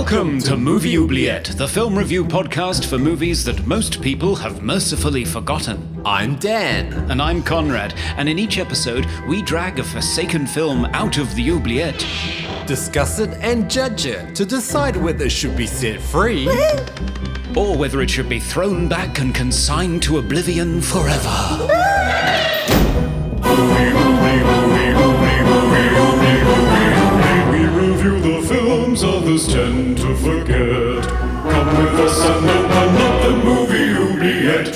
Welcome to Movie Oubliette, the film review podcast for movies that most people have mercifully forgotten. I'm Dan. And I'm Conrad, and in each episode, we drag a forsaken film out of the oubliette, Discuss it and judge it to decide whether it should be set free or whether it should be thrown back and consigned to oblivion forever. We review the films others tend to forget. Come with us and open up the movie oubliette.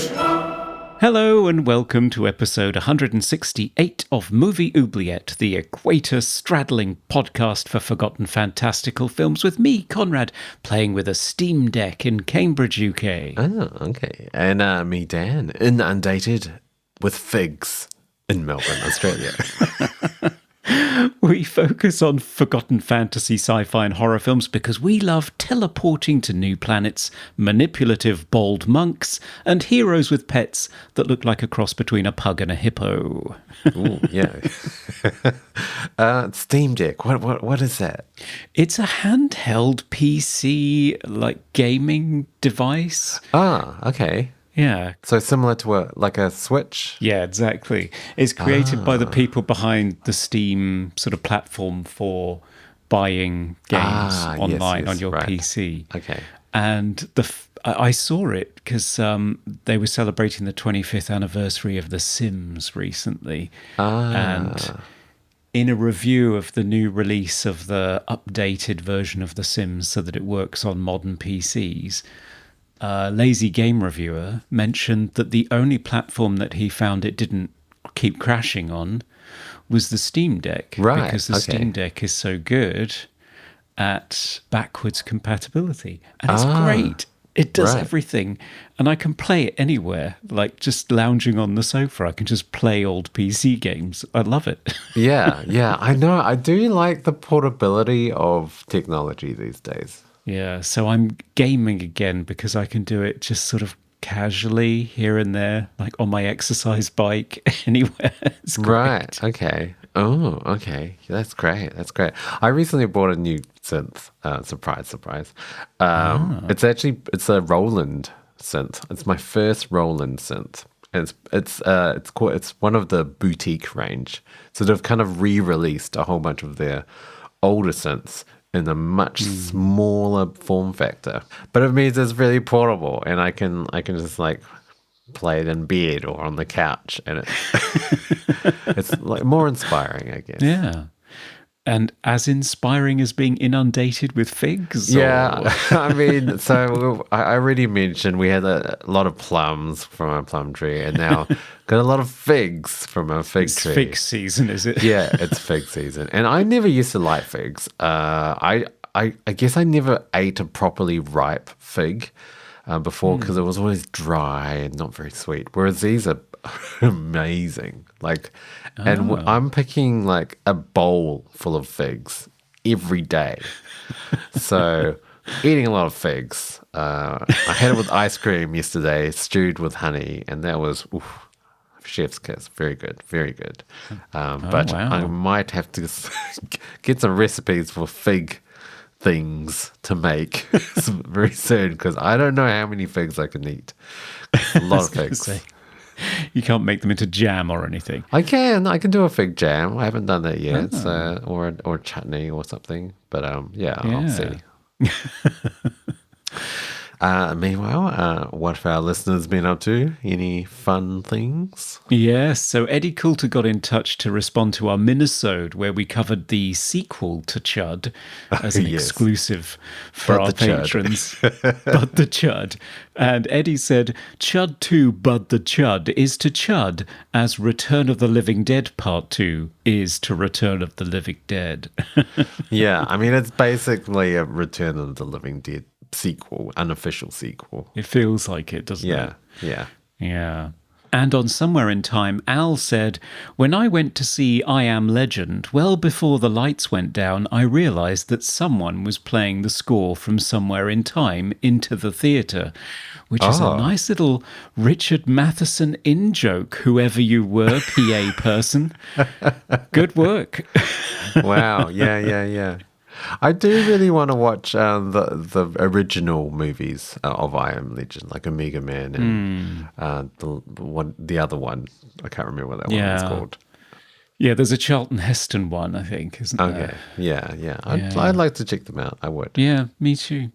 Hello and welcome to episode 168 of Movie Oubliette, the equator-straddling podcast for forgotten fantastical films with me, Conrad, playing with a Steam Deck in Cambridge, UK. Oh, okay. And me, Dan, inundated with figs in Melbourne, Australia. We focus on forgotten fantasy, sci-fi and horror films because we love teleporting to new planets, manipulative bald monks, and heroes with pets that look like a cross between a pug and a hippo. Ooh, yeah. Steam Deck, what is that? It's a handheld PC, like, gaming device. Ah, okay. Yeah. So similar to a Switch? Yeah, exactly. It's created by the people behind the Steam sort of platform for buying games online on your PC. Okay. And I saw it because they were celebrating the 25th anniversary of The Sims recently. And in a review of the new release of the updated version of The Sims so that it works on modern PCs, Lazy Game Reviewer mentioned that the only platform that he found it didn't keep crashing on was the Steam Deck. Right, because the Steam Deck is so good at backwards compatibility. And it's great. It does everything. And I can play it anywhere, like just lounging on the sofa. I can just play old PC games. I love it. Yeah, I know. I do like the portability of technology these days. Yeah, so I'm gaming again because I can do it just sort of casually here and there, like on my exercise bike, anywhere. It's great. Right, okay. Oh, okay. That's great. I recently bought a new synth. Surprise. It's a Roland synth. It's my first Roland synth. And it's one of the boutique range. So they've kind of re-released a whole bunch of their older synths in a much smaller form factor, but it means it's really portable, and I can just like play it in bed or on the couch, and it's like more inspiring, I guess. Yeah, and as inspiring as being inundated with figs. Yeah, I mean, so I already mentioned we had a lot of plums from our plum tree, and now got a lot of figs from our fig tree. It's fig season, is it? Yeah, it's fig season. And I never used to like figs. I guess I never ate a properly ripe fig before because it was always dry and not very sweet. Whereas these are amazing. And I'm picking like a bowl full of figs every day. So eating a lot of figs. I had it with ice cream yesterday, stewed with honey, and that was... chef's kiss. Very good. But I might have to get some recipes for fig things to make very soon because I don't know how many figs I can eat. A lot of figs. You can't make them into jam or anything. I can do a fig jam. I haven't done that yet. Or chutney or something. But I'll see. Meanwhile, what have our listeners been up to? Any fun things? Yes, so Eddie Coulter got in touch to respond to our minisode where we covered the sequel to Chud as an exclusive for our patrons. Bud the Chud. And Eddie said, Chud 2 Bud the Chud is to Chud as Return of the Living Dead Part 2 is to Return of the Living Dead. Yeah, I mean, it's basically a Return of the Living Dead sequel, unofficial sequel. It feels like it, doesn't it? Yeah. And on Somewhere in Time, Al said, when I went to see I Am Legend, well before the lights went down, I realised that someone was playing the score from Somewhere in Time into the theatre, which is a nice little Richard Matheson in-joke, whoever you were, PA person. Good work. Wow, yeah. I do really want to watch the original movies of I Am Legend, like Omega Man and the other one. I can't remember what that one was called. Yeah, there's a Charlton Heston one, I think, isn't there? Okay, yeah. I'd like to check them out. I would. Yeah, me too.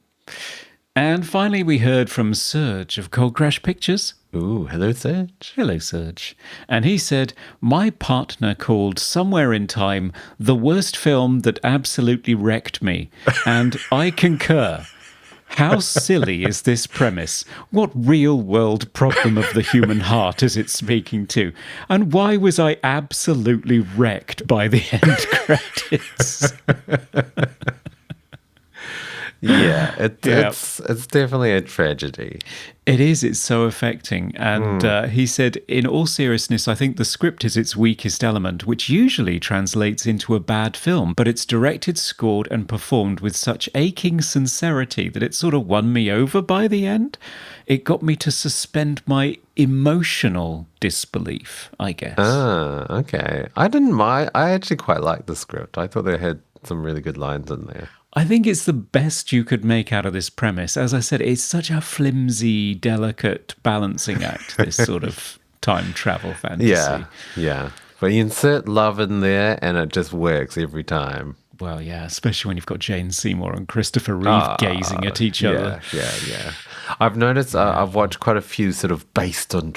And finally, we heard from Serge of Cold Crash Pictures. Ooh, hello, Serge. Hello, Serge. And he said, my partner called Somewhere in Time the worst film that absolutely wrecked me. And I concur. How silly is this premise? What real-world problem of the human heart is it speaking to? And why was I absolutely wrecked by the end credits? Yeah, it's definitely a tragedy. It is. It's so affecting. And he said, in all seriousness, I think the script is its weakest element, which usually translates into a bad film. But it's directed, scored, and performed with such aching sincerity that it sort of won me over by the end. It got me to suspend my emotional disbelief, I guess. Ah, okay. I didn't mind. I actually quite liked the script. I thought they had some really good lines in there. I think it's the best you could make out of this premise. As I said, it's such a flimsy, delicate balancing act, this sort of time travel fantasy. Yeah. But you insert love in there and it just works every time. Well, yeah, especially when you've got Jane Seymour and Christopher Reeve gazing at each other. Yeah. I've noticed I've watched quite a few sort of based on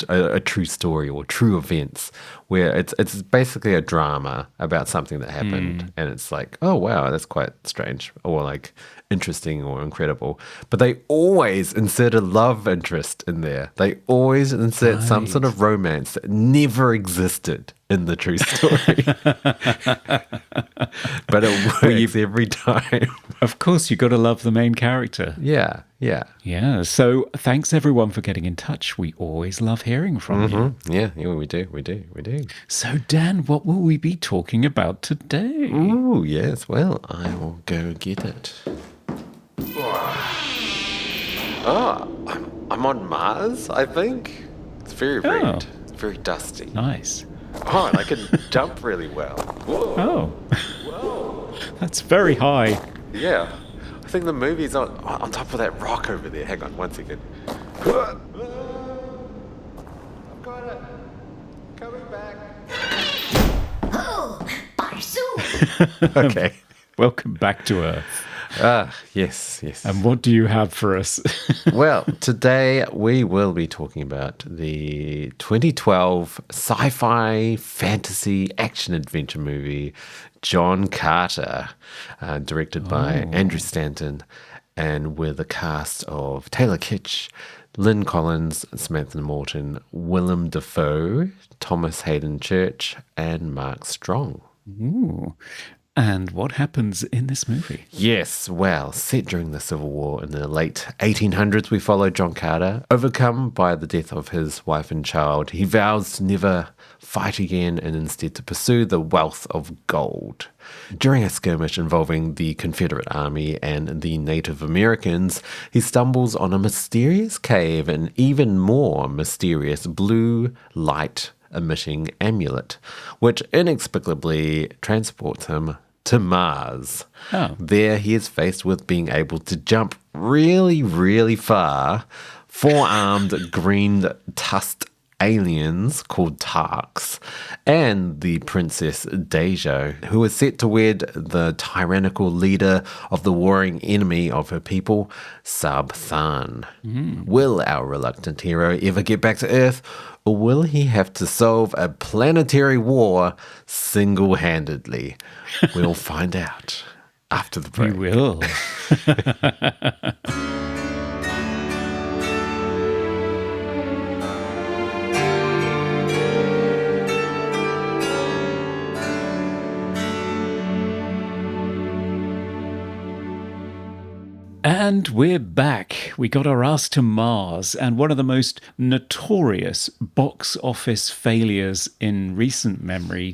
a true story or true events where it's basically a drama about something that happened and it's like, oh, wow, that's quite strange or like interesting or incredible. But they always insert a love interest in there. They always insert some sort of romance that never existed in the true story. But it works every time. Of course, you've got to love the main character. Yeah. Yeah, so thanks everyone for getting in touch. We always love hearing from you. Yeah, we do. So, Dan, what will we be talking about today? Ooh, yes. Well, I will go get it. I'm on Mars, I think. It's very red. It's very dusty. Nice. Oh, and I can jump really well. Whoa. Whoa. That's very high. Yeah. I think the movie's on top of that rock over there. Hang on 1 second. I've got it. Coming back. Oh, Barsu. Okay. Welcome back to Earth. Yes. And what do you have for us? Well, today we will be talking about the 2012 sci-fi fantasy action adventure movie John Carter, directed by Andrew Stanton and with a cast of Taylor Kitsch, Lynn Collins, Samantha Morton, Willem Dafoe, Thomas Hayden Church, and Mark Strong. Ooh. And what happens in this movie? Yes, well, set during the Civil War in the late 1800s, we follow John Carter. Overcome by the death of his wife and child, he vows to never fight again and instead to pursue the wealth of gold. During a skirmish involving the Confederate Army and the Native Americans, he stumbles on a mysterious cave and even more mysterious blue light emitting amulet, which inexplicably transports him to Mars. There he is faced with being able to jump really, really far. Four-armed, green-tusked aliens called Tarks, and the Princess Deja, who is set to wed the tyrannical leader of the warring enemy of her people, Sab-Than. Will our reluctant hero ever get back to Earth, or will he have to solve a planetary war single-handedly? We'll find out after the break. We will. And we're back. We got our ass to Mars, and one of the most notorious box office failures in recent memory.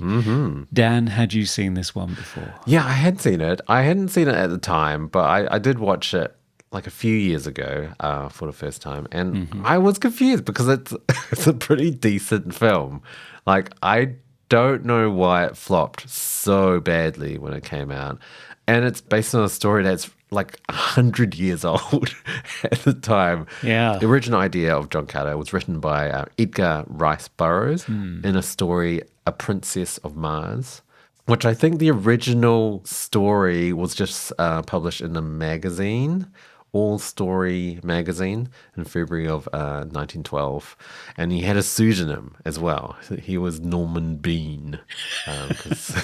Dan, had you seen this one before? Yeah, I had seen it. I hadn't seen it at the time, but I did watch it like a few years ago for the first time, and I was confused because it's a pretty decent film. Like, I don't know why it flopped so badly when it came out. And it's based on a story that's like 100 years old at the time. Yeah. The original idea of John Carter was written by Edgar Rice Burroughs in a story, A Princess of Mars, which I think the original story was just published in a magazine, All Story magazine, in February of 1912. And he had a pseudonym as well. He was Norman Bean, because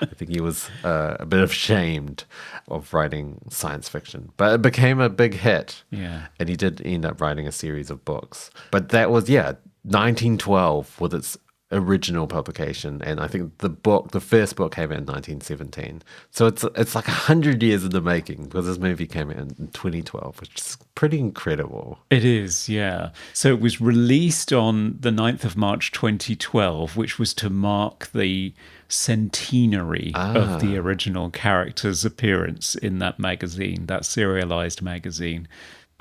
I think he was a bit ashamed of writing science fiction. But it became a big hit. Yeah. And he did end up writing a series of books. But that was, 1912 with its original publication, and I think the first book came out in 1917. So it's like 100 years in the making, because this movie came out in 2012, which is pretty incredible. It is, yeah. So it was released on the 9th of March 2012, which was to mark the centenary of the original character's appearance in that magazine, that serialized magazine.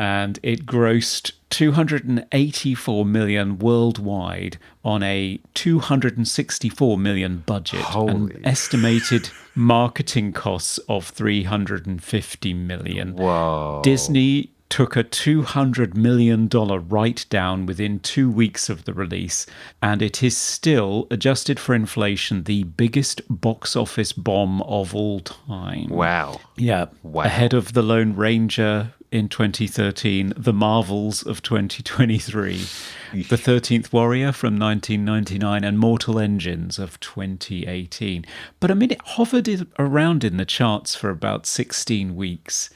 And it grossed 284 million worldwide on a 264 million budget, and estimated marketing costs of 350 million. Whoa. Disney took a $200 million write-down within 2 weeks of the release, and it is still, adjusted for inflation, the biggest box office bomb of all time. Wow. Yeah. Wow. Ahead of The Lone Ranger in 2013, The Marvels of 2023, The 13th Warrior from 1999, and Mortal Engines of 2018. But I mean, it hovered around in the charts for about 16 weeks.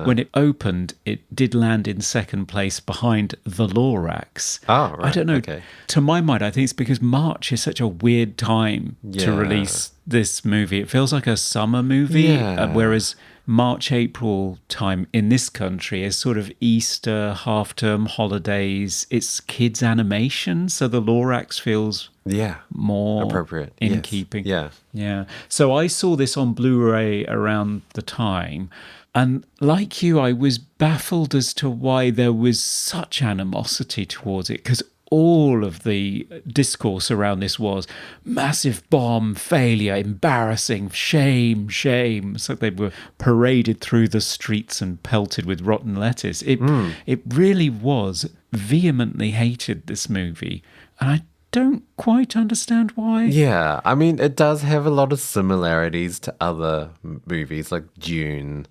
When it opened, it did land in second place behind The Lorax. Oh, right. I don't know. Okay. To my mind, I think it's because March is such a weird time to release this movie. It feels like a summer movie, whereas March, April time in this country is sort of Easter, half-term holidays. It's kids' animation, so the Lorax feels more appropriate in keeping. Yeah. So I saw this on Blu-ray around the time, and like you, I was baffled as to why there was such animosity towards it, because all of the discourse around this was massive bomb, failure, embarrassing, shame. It's like they were paraded through the streets and pelted with rotten lettuce. It really was vehemently hated, this movie. And I don't quite understand why. Yeah, I mean, it does have a lot of similarities to other movies like Dune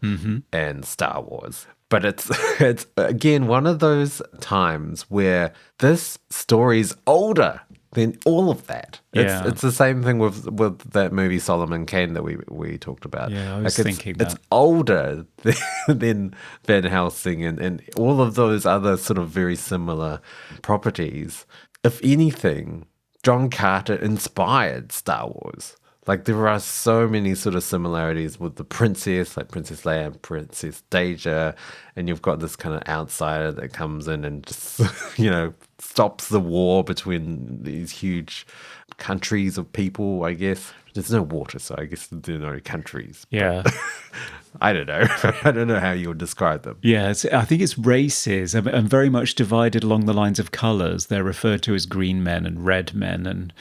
and Star Wars. But it's again one of those times where this story's older than all of that. It's the same thing with that movie Solomon Kane that we talked about. Yeah, I was thinking that. It's older than Van Helsing and all of those other sort of very similar properties. If anything, John Carter inspired Star Wars. Like, there are so many sort of similarities with the princess, like Princess Leia and Princess Deja, and you've got this kind of outsider that comes in and just, stops the war between these huge countries of people, I guess. There's no water, so I guess there are no countries. Yeah. I don't know. I don't know how you would describe them. Yeah, I think it's races and very much divided along the lines of colours. They're referred to as green men and red men, and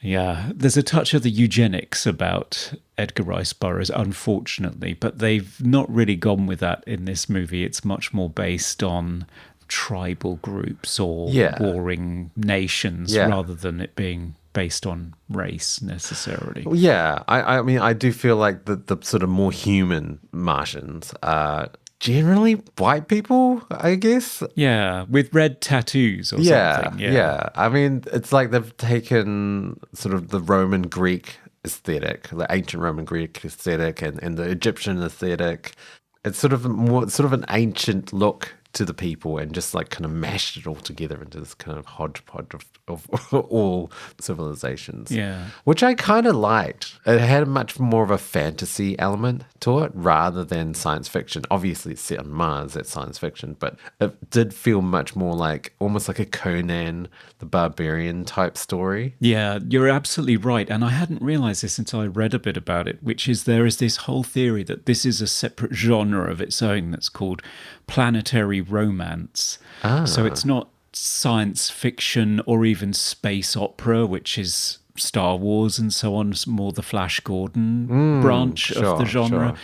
yeah, there's a touch of the eugenics about Edgar Rice Burroughs, unfortunately, but they've not really gone with that in this movie. It's much more based on tribal groups or warring nations rather than it being based on race necessarily. Yeah, I mean, I do feel like the sort of more human Martians are generally white people, I guess. Yeah, with red tattoos or something. Yeah. I mean, it's like they've taken sort of the Roman Greek aesthetic, the ancient Roman Greek aesthetic and the Egyptian aesthetic. It's sort of an ancient look to the people and just like kind of mashed it all together into this kind of hodgepodge of all civilizations. Yeah. Which I kind of liked. It had much more of a fantasy element to it rather than science fiction. Obviously it's set on Mars, it's science fiction, but it did feel much more like almost like a Conan the Barbarian type story. Yeah, you're absolutely right. And I hadn't realized this until I read a bit about it, which is there is this whole theory that this is a separate genre of its own that's called planetary romance. So it's not science fiction or even space opera, which is Star Wars and so on, more the Flash Gordon branch of the genre. Sure.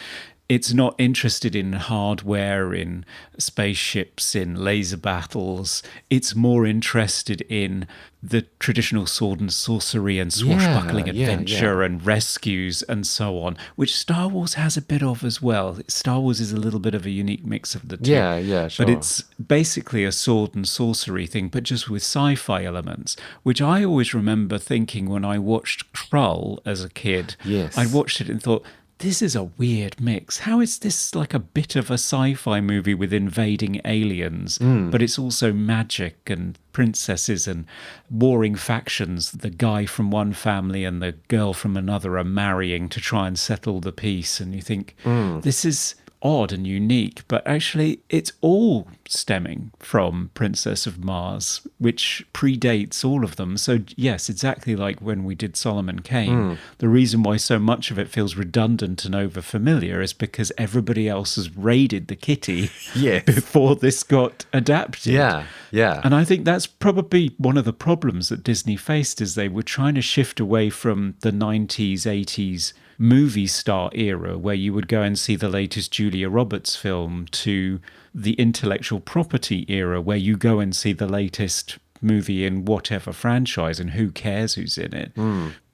It's not interested in hardware, in spaceships, in laser battles. It's more interested in the traditional sword and sorcery and swashbuckling adventure and rescues and so on, which Star Wars has a bit of as well. Star Wars is a little bit of a unique mix of the two. Yeah, sure. But it's basically a sword and sorcery thing, but just with sci-fi elements, which I always remember thinking when I watched Krull as a kid. Yes. I watched it and thought, this is a weird mix. How is this like a bit of a sci-fi movie with invading aliens, but it's also magic and princesses and warring factions? The guy from one family and the girl from another are marrying to try and settle the peace. And you think, this is odd and unique, but actually it's all stemming from Princess of Mars, which predates all of them. So yes, exactly like when we did Solomon Kane, the reason why so much of it feels redundant and over familiar is because everybody else has raided the kitty before this got adapted. Yeah. And I think that's probably one of the problems that Disney faced, is they were trying to shift away from the 90s, 80s movie star era where you would go and see the latest Julia Roberts film, to the intellectual property era where you go and see the latest movie in whatever franchise and who cares who's in it.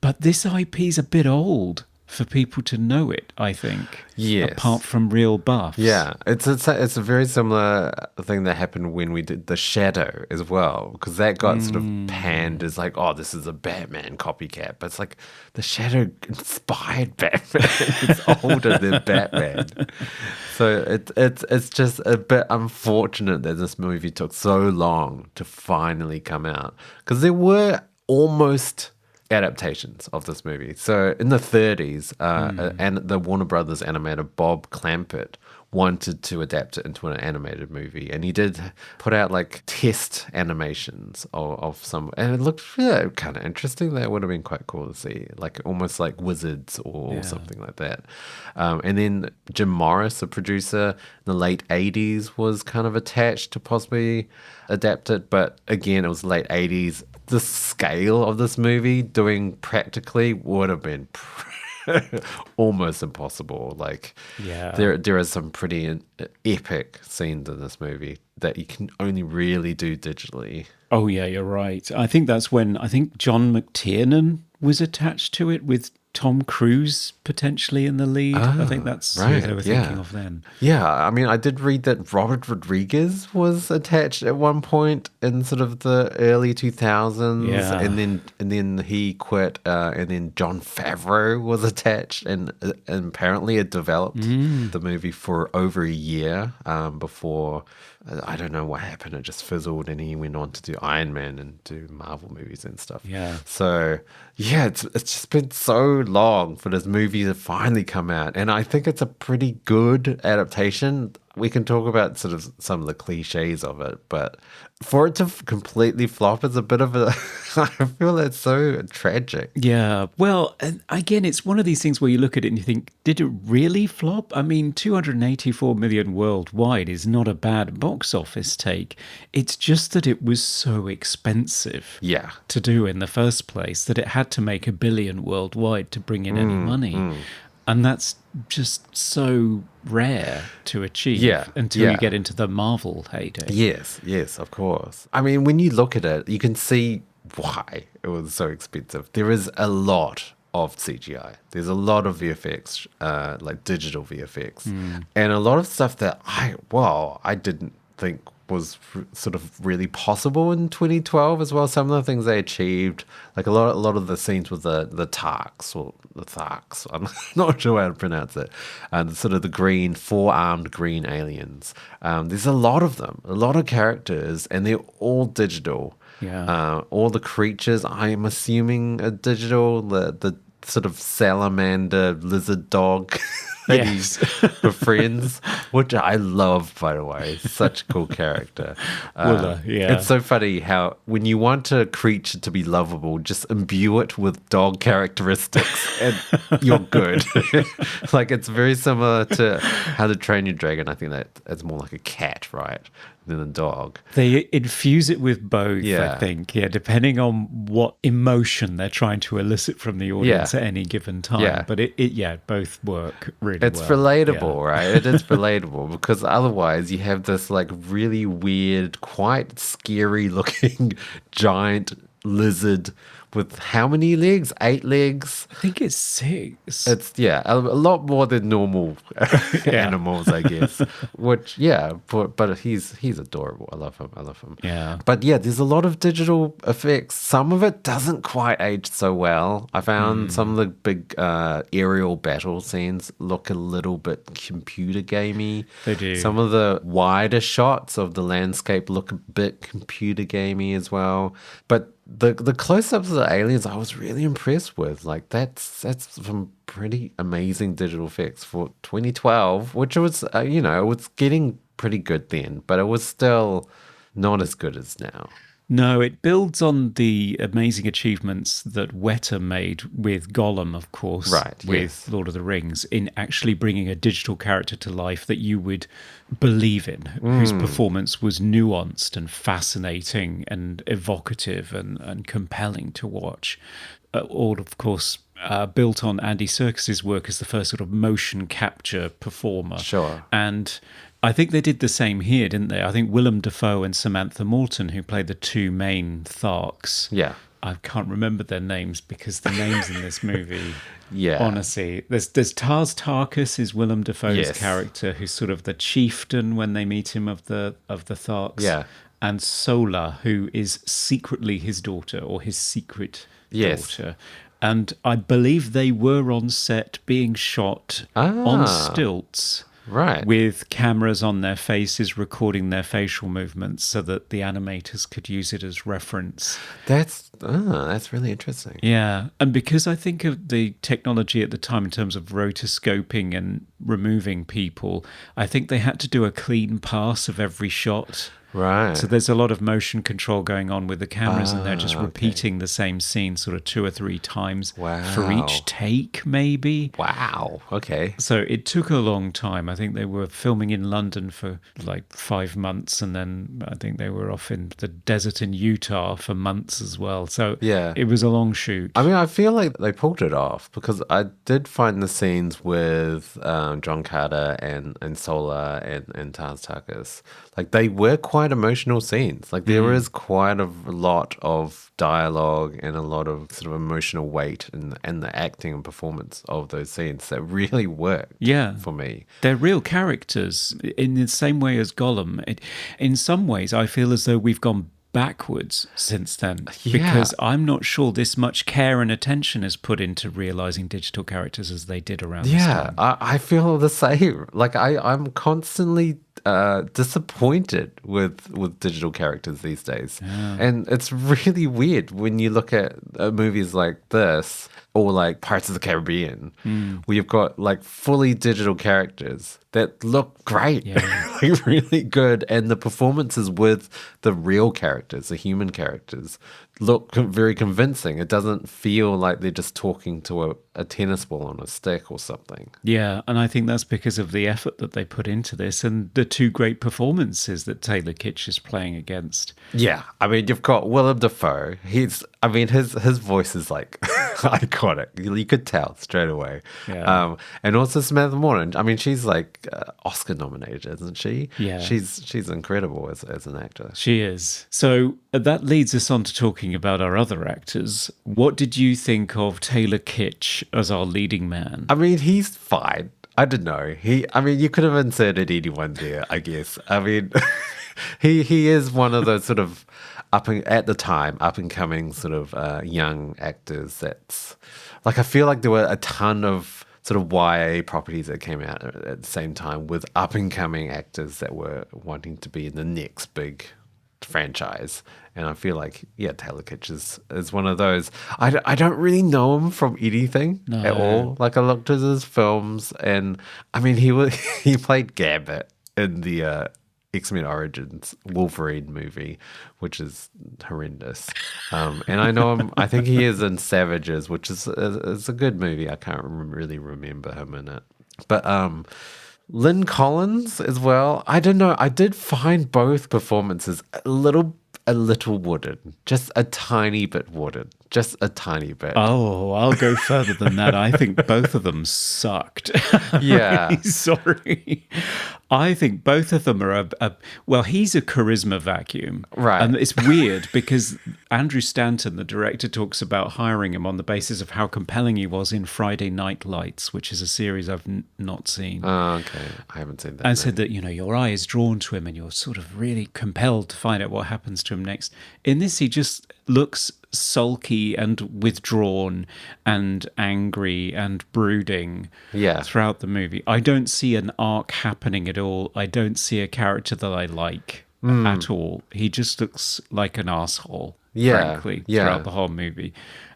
But this IP is a bit old for people to know it, I think. Yes. Apart from real buffs. Yeah, it's a very similar thing that happened when we did The Shadow as well, because that got sort of panned as like, oh, this is a Batman copycat. But it's like, The Shadow inspired Batman. It's older than Batman. So it's just a bit unfortunate that this movie took so long to finally come out, because there were almost adaptations of this movie. So in the 30s, and the Warner Brothers animator Bob Clampett wanted to adapt it into an animated movie, and he did put out like test animations of some, and it looked kind of interesting. That would have been quite cool to see, like almost like Wizards or something like that. And then Jim Morris, the producer, in the late 80s, was kind of attached to possibly adapt it, but again, it was late 80s. The scale of this movie doing practically would have been almost impossible. Like, there are some pretty epic scenes in this movie that you can only really do digitally. Oh yeah, you're right. I think that's when John McTiernan was attached to it, with Tom Cruise potentially in the lead. I think that's who they were thinking of then. Yeah, I mean, I did read that Robert Rodriguez was attached at one point in sort of the early 2000s, and then he quit, and then Jon Favreau was attached, and apparently it developed the movie for over a year before. I don't know what happened. It just fizzled, and he went on to do Iron Man and do Marvel movies and stuff. Yeah. So yeah, it's just been so long for this movie to finally come out, and I think it's a pretty good adaptation. We can talk about sort of some of the cliches of it, but for it to completely flop is a bit of a I feel that's so tragic. Yeah. Well, again, it's one of these things where you look at it and you think, did it really flop? I mean, 284 million worldwide is not a bad box office take. It's just that it was so expensive to do in the first place that it had to make $1 billion worldwide to bring in any money. And that's just so rare to achieve until you get into the Marvel heyday. Yes, of course. I mean, when you look at it, you can see why it was so expensive. There is a lot of CGI. There's a lot of VFX, like digital VFX, and a lot of stuff that I didn't think was sort of really possible in 2012 as well. Some of the things they achieved, like a lot of the scenes with the Tarks, or the Tharks, I'm not sure how to pronounce it, and sort of the four-armed green aliens. There's a lot of them, a lot of characters, and they're all digital. Yeah. All the creatures, I'm assuming, are digital. The sort of salamander lizard dog Yes. for friends, which I love, by the way. Such a cool character. Willa, yeah. It's so funny how when you want a creature to be lovable, just imbue it with dog characteristics and you're good. Like, it's very similar to How to Train Your Dragon. I think that it's more like a cat, right? than a dog. They infuse it with both, Yeah. I think, depending on what emotion they're trying to elicit from the audience at any given time. Yeah. But both work really It's well. relatable, right? It is relatable because otherwise you have this like really weird, quite scary looking giant lizard with how many legs? 8 legs. I think it's 6. It's a lot more than normal animals, I guess. Which but he's adorable. I love him. Yeah. But yeah, there's a lot of digital effects. Some of it doesn't quite age so well. I found some of the big aerial battle scenes look a little bit computer gamey. They do. Some of the wider shots of the landscape look a bit computer gamey as well. But the close-ups of the aliens I was really impressed with. Like that's some pretty amazing digital effects for 2012, which was it was getting pretty good then, but it was still not as good as now. No, it builds on the amazing achievements that Weta made with Gollum, of course, Right, with yes. Lord of the Rings, in actually bringing a digital character to life that you would believe in, whose performance was nuanced and fascinating and evocative and compelling to watch. All, of course, built on Andy Serkis's work as the first sort of motion capture performer. Sure. And I think they did the same here, didn't they? I think Willem Dafoe and Samantha Morton, who played the two main Tharks. Yeah. I can't remember their names because the names in this movie, Yeah. honestly, there's Tars Tarkas is Willem Dafoe's Yes. character, who's sort of the chieftain when they meet him of the Tharks. Yeah. And Sola, who is secretly his daughter or his secret Yes. daughter. And I believe they were on set being shot on stilts. Right. With cameras on their faces recording their facial movements so that the animators could use it as reference. That's really interesting. Yeah. And because I think of the technology at the time in terms of rotoscoping and removing people, I think they had to do a clean pass of every shot. Right. So there's a lot of motion control going on with the cameras, and they're just repeating the same scene sort of 2 or 3 times for each take, maybe. Wow. Okay. So it took a long time. I think they were filming in London for like 5 months, and then I think they were off in the desert in Utah for months as well. So Yeah. it was a long shoot. I mean, I feel like they pulled it off because I did find the scenes with John Carter and Sola and Tars Tarkas, like they were quite emotional scenes. Like there is quite a lot of dialogue and a lot of sort of emotional weight in the acting and performance of those scenes that really worked for me. They're real characters in the same way as Gollum. In some ways, I feel as though we've gone backwards since then because I'm not sure this much care and attention is put into realizing digital characters as they did around this time. I feel the same. Like I'm constantly disappointed with digital characters these days, and it's really weird when you look at movies like this or like Pirates of the Caribbean, where you've got like fully digital characters that look great, like really good, and the performances with the real characters, the human characters, look very convincing. It doesn't feel like they're just talking to a tennis ball on a stick or something. Yeah, and I think that's because of the effort that they put into this and the 2 great performances that Taylor Kitsch is playing against. Yeah, I mean, you've got Willem Dafoe. His voice is like iconic. You could tell straight away. Yeah. And also Samantha Morton. I mean, she's like Oscar nominated, isn't she? Yeah. She's incredible as an actor. She is. So that leads us on to talking about our other actors. What did you think of Taylor Kitsch as our leading man? I mean, he's fine. I don't know. You could have inserted anyone there, I guess. I mean, he is one of those sort of up and coming sort of young actors. That's like, I feel like there were a ton of sort of YA properties that came out at the same time with up and coming actors that were wanting to be in the next big franchise. And I feel like, Taylor Kitsch is one of those. I don't really know him from anything at all. Like, I looked at his films, and I mean, he played Gambit in the X-Men Origins Wolverine movie, which is horrendous. And I know him. I think he is in Savages, which is a good movie. I can't really remember him in it, but Lynn Collins as well. I don't know. I did find both performances a little wooden. Just a tiny bit wooden. Just a tiny bit. Oh, I'll go further than that. I think both of them sucked. Yeah. Really sorry. I think both of them are well, he's a charisma vacuum. Right. And it's weird because Andrew Stanton, the director, talks about hiring him on the basis of how compelling he was in Friday Night Lights, which is a series I've not seen. Oh, okay. I haven't seen that. And said that, your eye is drawn to him and you're sort of really compelled to find out what happens to him next. In this, he just looks sulky and withdrawn and angry and brooding throughout the movie. I don't see an arc happening at all. I don't see a character that I like at all. He just looks like an asshole, frankly, throughout the whole movie.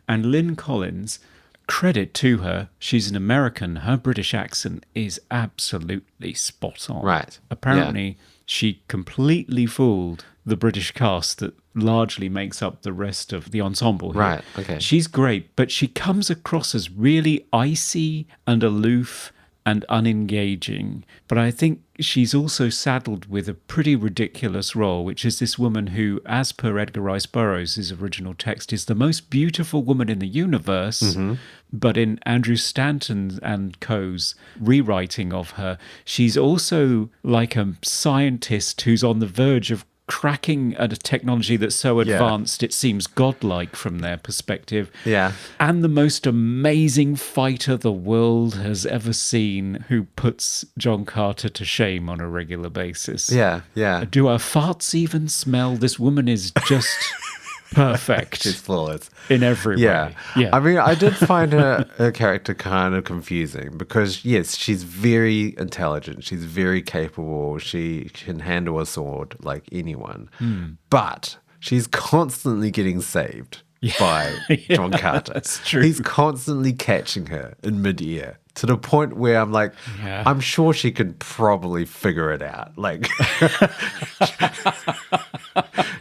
And Lynn Collins, credit to her, she's an American. Her British accent is absolutely spot on. Right. Apparently, she completely fooled the British cast that largely makes up the rest of the ensemble here. Right, okay. She's great, but she comes across as really icy and aloof and unengaging. But I think she's also saddled with a pretty ridiculous role, which is this woman who, as per Edgar Rice Burroughs, his original text, is the most beautiful woman in the universe. But in Andrew Stanton and co.'s rewriting of her, she's also like a scientist who's on the verge of cracking at a technology that's so advanced it seems godlike from their perspective. Yeah. And the most amazing fighter the world has ever seen, who puts John Carter to shame on a regular basis. Yeah. Do our farts even smell? This woman is just perfect. She's flawless. In every way. Yeah. I mean, I did find her character kind of confusing because, yes, she's very intelligent. She's very capable. She can handle a sword like anyone. But she's constantly getting saved by John Carter. That's true. He's constantly catching her in midair to the point where I'm like, I'm sure she could probably figure it out. Like,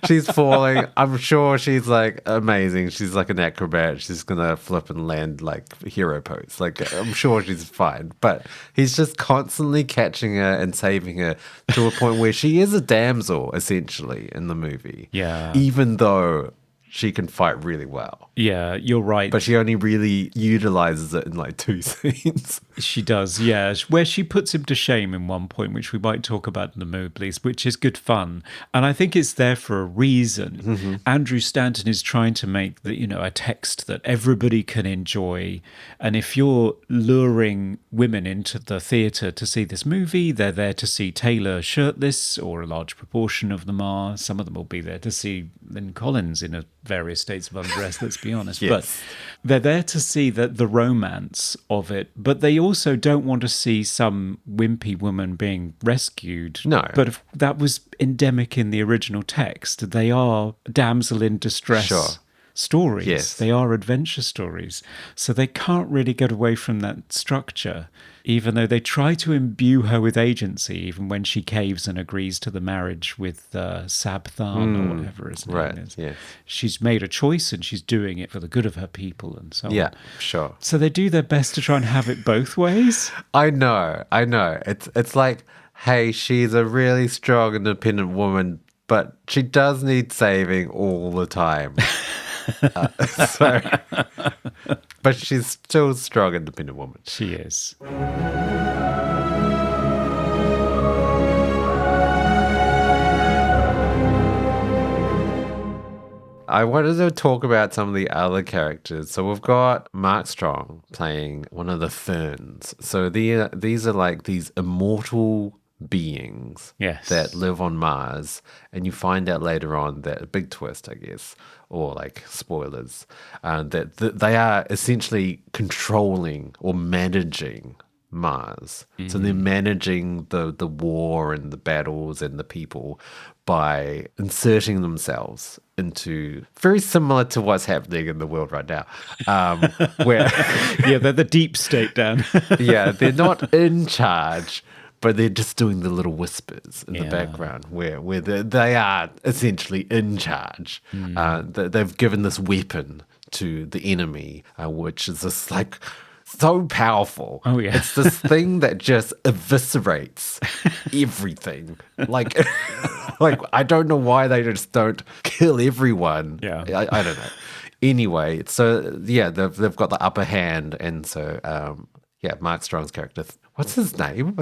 she's falling. I'm sure she's like amazing. She's like an acrobat. She's going to flip and land like hero pose. Like, I'm sure she's fine. But he's just constantly catching her and saving her to a point where she is a damsel, essentially, in the movie. Yeah. Even though she can fight really well. Yeah, you're right. But she only really utilizes it in like 2 scenes. She does, yeah. Where she puts him to shame in one point, which we might talk about in the Mowgli's, which is good fun. And I think it's there for a reason. Andrew Stanton is trying to make a text that everybody can enjoy. And if you're luring women into the theatre to see this movie, they're there to see Taylor shirtless, or a large proportion of them are. Some of them will be there to see Lynn Collins in various states of undress, let's be honest. Yes. But they're there to see the romance of it, but they also don't want to see some wimpy woman being rescued. No. But if that was endemic in the original text. They are damsel in distress stories. Yes. They are adventure stories. So they can't really get away from that structure, even though they try to imbue her with agency, even when she caves and agrees to the marriage with Sabthan or whatever his name is. Yeah. She's made a choice and she's doing it for the good of her people and so on. Yeah, sure. So they do their best to try and have it both ways. I know. It's like, hey, she's a really strong, independent woman, but she does need saving all the time. But she's still a strong, independent woman. She is. I wanted to talk about some of the other characters. So we've got Mark Strong playing one of the Ferns. So these are like these immortal beings that live on Mars, and you find out later on that a big twist, I guess, or like spoilers, that they are essentially controlling or managing Mars. So they're managing the war and the battles and the people by inserting themselves into, very similar to what's happening in the world right now, where they're the deep state, Dan. they're not in charge, but they're just doing the little whispers in the background where they are essentially in charge. They've given this weapon to the enemy, which is this like so powerful. Oh, yeah. It's this thing that just eviscerates everything. Like, like I don't know why they just don't kill everyone. Yeah. I don't know. Anyway, so yeah, they've got the upper hand, and so yeah, Mark Strong's character. What's his name?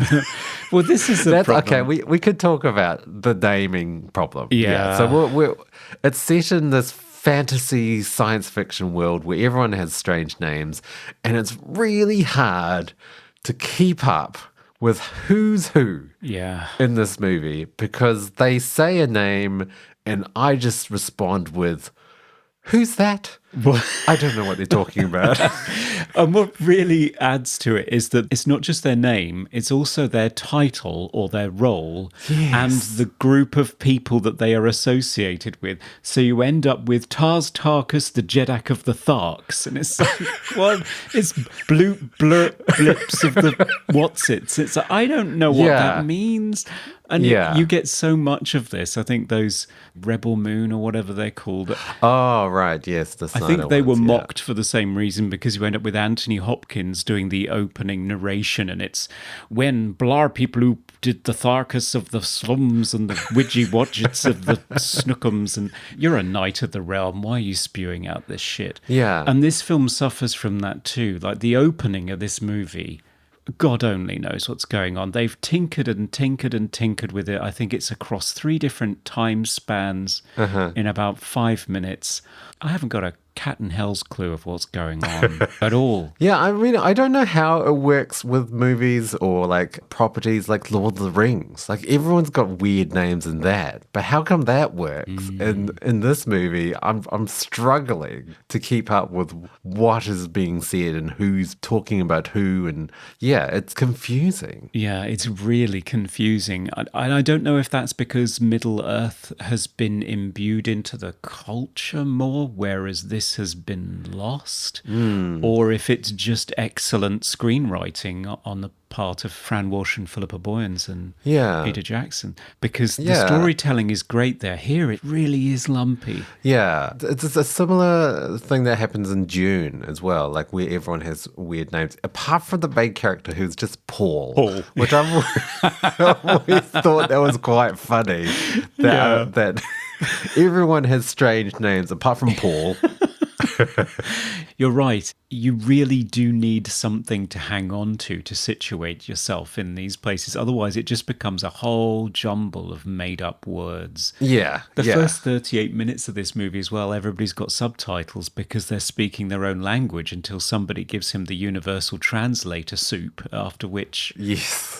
Well, this is the problem. Okay, we could talk about the naming problem. Yeah. So it's set in this fantasy science fiction world where everyone has strange names, and it's really hard to keep up with who's who Yeah. in this movie because they say a name and I just respond with, who's that? I don't know what they're talking about. And what really adds to it is that it's not just their name, it's also their title or their role and the group of people that they are associated with. So you end up with Tars Tarkus, the Jeddak of the Tharks. And it's like, what? It's blips of the what's-its. It's like, I don't know what that means. And you get so much of this. I think those Rebel Moon or whatever they're called. Oh, right. Yes. I think they were mocked for the same reason because you end up with Anthony Hopkins doing the opening narration, and it's when Blar people who did the Tharkus of the slums and the Widgy Wodgets of the Snookums, and you're a knight of the realm. Why are you spewing out this shit? Yeah. And this film suffers from that too. Like the opening of this movie, God only knows what's going on. They've tinkered and tinkered and tinkered with it. I think it's across 3 different time spans in about 5 minutes. I haven't got a cat and hell's clue of what's going on at all. Yeah, I mean, I don't know how it works with movies or like properties like Lord of the Rings. Like everyone's got weird names in that, but how come that works? In this movie, I'm struggling to keep up with what is being said and who's talking about who, and yeah, it's confusing. Yeah, it's really confusing. And I don't know if that's because Middle Earth has been imbued into the culture more, whereas this has been lost, or if it's just excellent screenwriting on the part of Fran Walsh and Philippa Boyens and Peter Jackson, because the storytelling is great there. Here it really is lumpy. Yeah, it's a similar thing that happens in Dune as well, like where everyone has weird names, apart from the main character who's just Paul. Which I've always thought that was quite funny, that everyone has strange names apart from Paul. You're right. You really do need something to hang on to situate yourself in these places. Otherwise, it just becomes a whole jumble of made-up words. Yeah. The first 38 minutes of this movie as well, everybody's got subtitles because they're speaking their own language until somebody gives him the universal translator soup, after which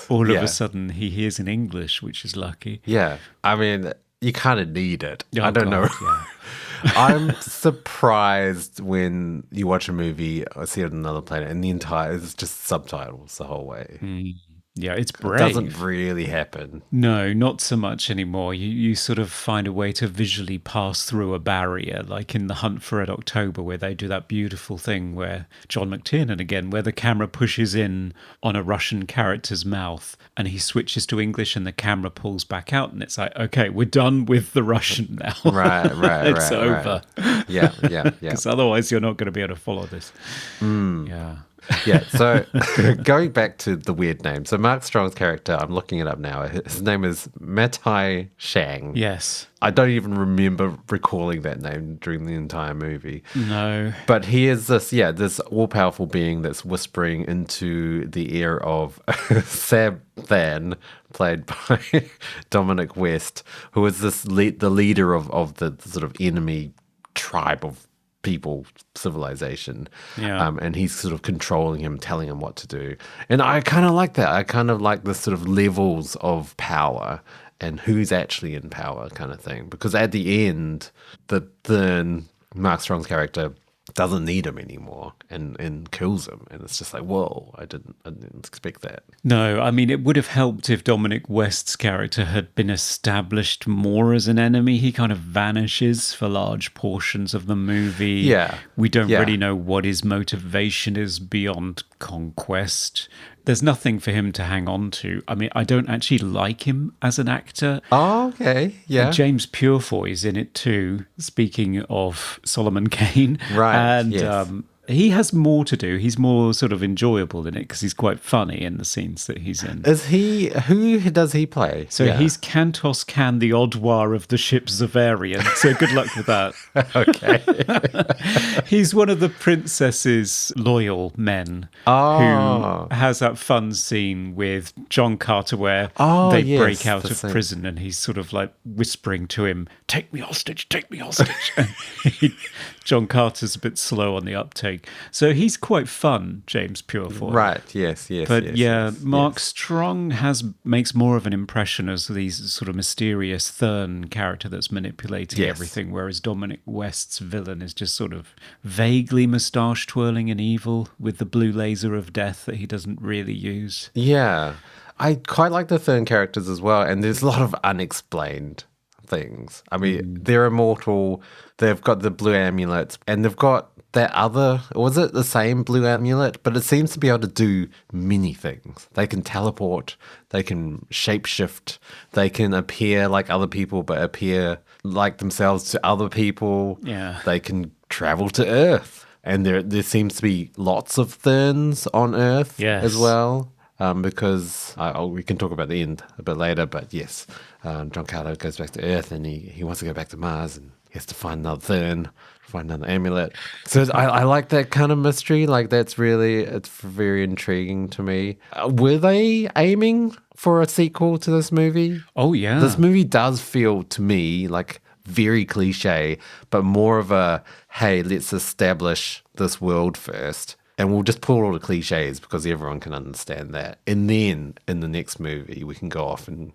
all of a sudden he hears in English, which is lucky. Yeah. I mean, you kind of need it. Oh, I don't know. Yeah. I'm surprised when you watch a movie or see it on another planet and the entire is just subtitles the whole way. Yeah, it's brave. It doesn't really happen. No, not so much anymore. You sort of find a way to visually pass through a barrier, like in The Hunt for Red October, where they do that beautiful thing where John McTiernan again, where the camera pushes in on a Russian character's mouth and he switches to English and the camera pulls back out, and it's like, okay, we're done with the Russian now. Right. It's over. Right. Yeah. Because otherwise you're not going to be able to follow this. Yeah. Yeah, so going back to the weird name. So Mark Strong's character, I'm looking it up now. His name is Matai Shang. Yes. I don't even remember recalling that name during the entire movie. No. But he is this all-powerful being that's whispering into the ear of Sab Than, played by Dominic West, who is the leader of the sort of enemy tribe of people, civilization. Yeah. And he's sort of controlling him, telling him what to do. And I kind of like that. I kind of like the sort of levels of power and who's actually in power kind of thing. Because at the end, the Mark Strong's character doesn't need him anymore and kills him. And it's just like, whoa, I didn't expect that. No, I mean, it would have helped if Dominic West's character had been established more as an enemy. He kind of vanishes for large portions of the movie. Yeah. We don't really know what his motivation is beyond conquest. There's nothing for him to hang on to. I mean, I don't actually like him as an actor. Oh, okay. Yeah. James Purefoy is in it too, speaking of Solomon Kane. Right, And yes. He has more to do. He's more sort of enjoyable in it because he's quite funny in the scenes that he's in. Who does he play? So he's Kantos Kan, the Odwar of the ship Zavarian. So good luck with that. Okay. He's one of the princess's loyal men who has that fun scene with John Carter where they break out of prison and he's sort of like whispering to him, take me hostage, take me hostage. And John Carter's a bit slow on the uptake. So he's quite fun, James Purefoy. Right, yes. But Mark Strong makes more of an impression as these sort of mysterious Thurn character that's manipulating everything, whereas Dominic West's villain is just sort of vaguely moustache twirling and evil with the blue laser of death that he doesn't really use. Yeah. I quite like the Thurn characters as well, and there's a lot of unexplained things. I mean, they're immortal, they've got the blue amulets, and they've got that other, was it the same blue amulet? But it seems to be able to do many things. They can teleport, they can shapeshift, they can appear like other people, but appear like themselves to other people. Yeah. They can travel to Earth. And there seems to be lots of Thurns on Earth as well. Because we can talk about the end a bit later, but yes, John Carter goes back to Earth and he wants to go back to Mars and he has to find another Thurn, find another amulet. So I like that kind of mystery. Like it's very intriguing to me. Were they aiming for a sequel to this movie? Oh, yeah. This movie does feel to me like very cliche, but more of a, hey, let's establish this world first. And we'll just pull all the cliches because everyone can understand that. And then in the next movie, we can go off and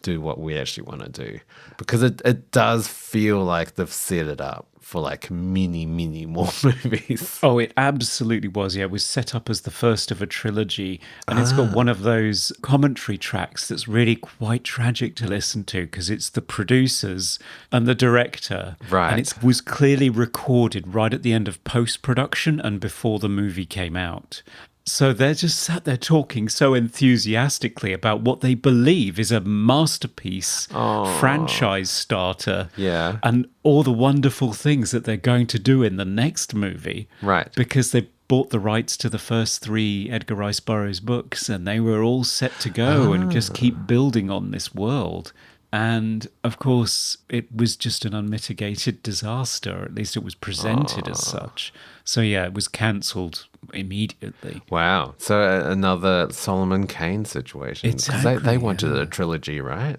do what we actually want to do. Because it does feel like they've set it up for like many, many more movies. Oh, it absolutely was. Yeah, it was set up as the first of a trilogy. And it's got one of those commentary tracks that's really quite tragic to listen to because it's the producers and the director. Right. And it was clearly recorded right at the end of post-production and before the movie came out. So they're just sat there talking so enthusiastically about what they believe is a masterpiece, franchise starter, and all the wonderful things that they're going to do in the next movie. Right. Because they bought the rights to the first 3 Edgar Rice Burroughs books and they were all set to go and just keep building on this world. And, of course, it was just an unmitigated disaster. At least it was presented as such. So, yeah, it was cancelled immediately. Wow. So another Solomon Kane situation. Exactly. They wanted a trilogy, right?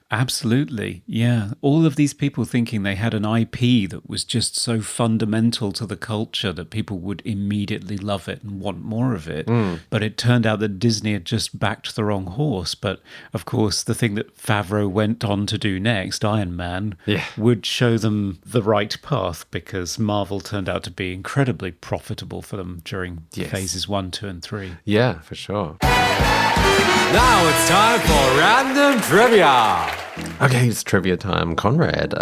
Absolutely, yeah. All of these people thinking they had an IP that was just so fundamental to the culture that people would immediately love it and want more of it. But it turned out that Disney had just backed the wrong horse. But, of course, the thing that Favreau went on to do next, Iron Man, would show them the right path because Marvel turned out to be incredibly profitable for them during phases 1, 2, and 3. Yeah, for sure. Now it's time for Random Trivia. Okay, it's trivia time. Conrad,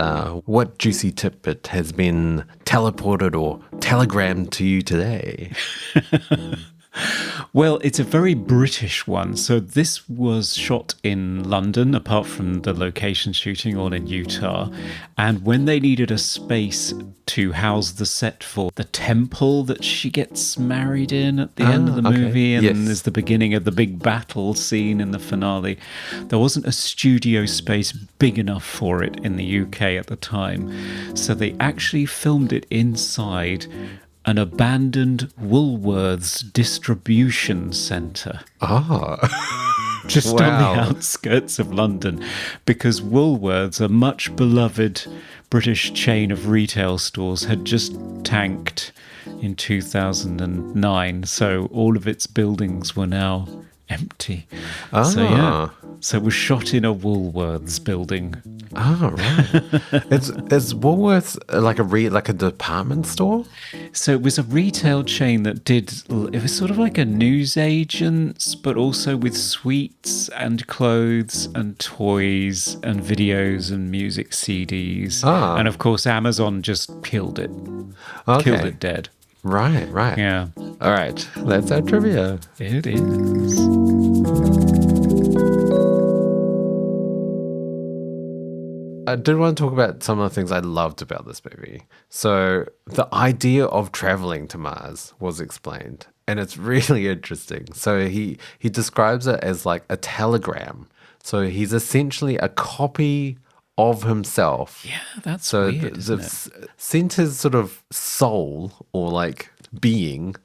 what juicy tidbit has been teleported or telegrammed to you today? Well, it's a very British one. So this was shot in London, apart from the location shooting, all in Utah. And when they needed a space to house the set for the temple that she gets married in at the end of the movie, and there's the beginning of the big battle scene in the finale, there wasn't a studio space big enough for it in the UK at the time. So they actually filmed it inside an abandoned Woolworths distribution centre. Just on the outskirts of London, because Woolworths, a much beloved British chain of retail stores, had just tanked in 2009. So all of its buildings were now empty. So it was shot in a Woolworths building. Right. Is Woolworths like a department store? So it was a retail chain that it was sort of like a newsagent's, but also with sweets and clothes and toys and videos and music CDs. And of course, Amazon just killed it. Killed it dead. Right. Yeah. All right. That's our trivia. It is. I did want to talk about some of the things I loved about this movie. So the idea of traveling to Mars was explained, and it's really interesting. So he describes it as like a telegram. So he's essentially a copy of himself. Yeah, that's So weird, isn't it? sent his sort of soul or like being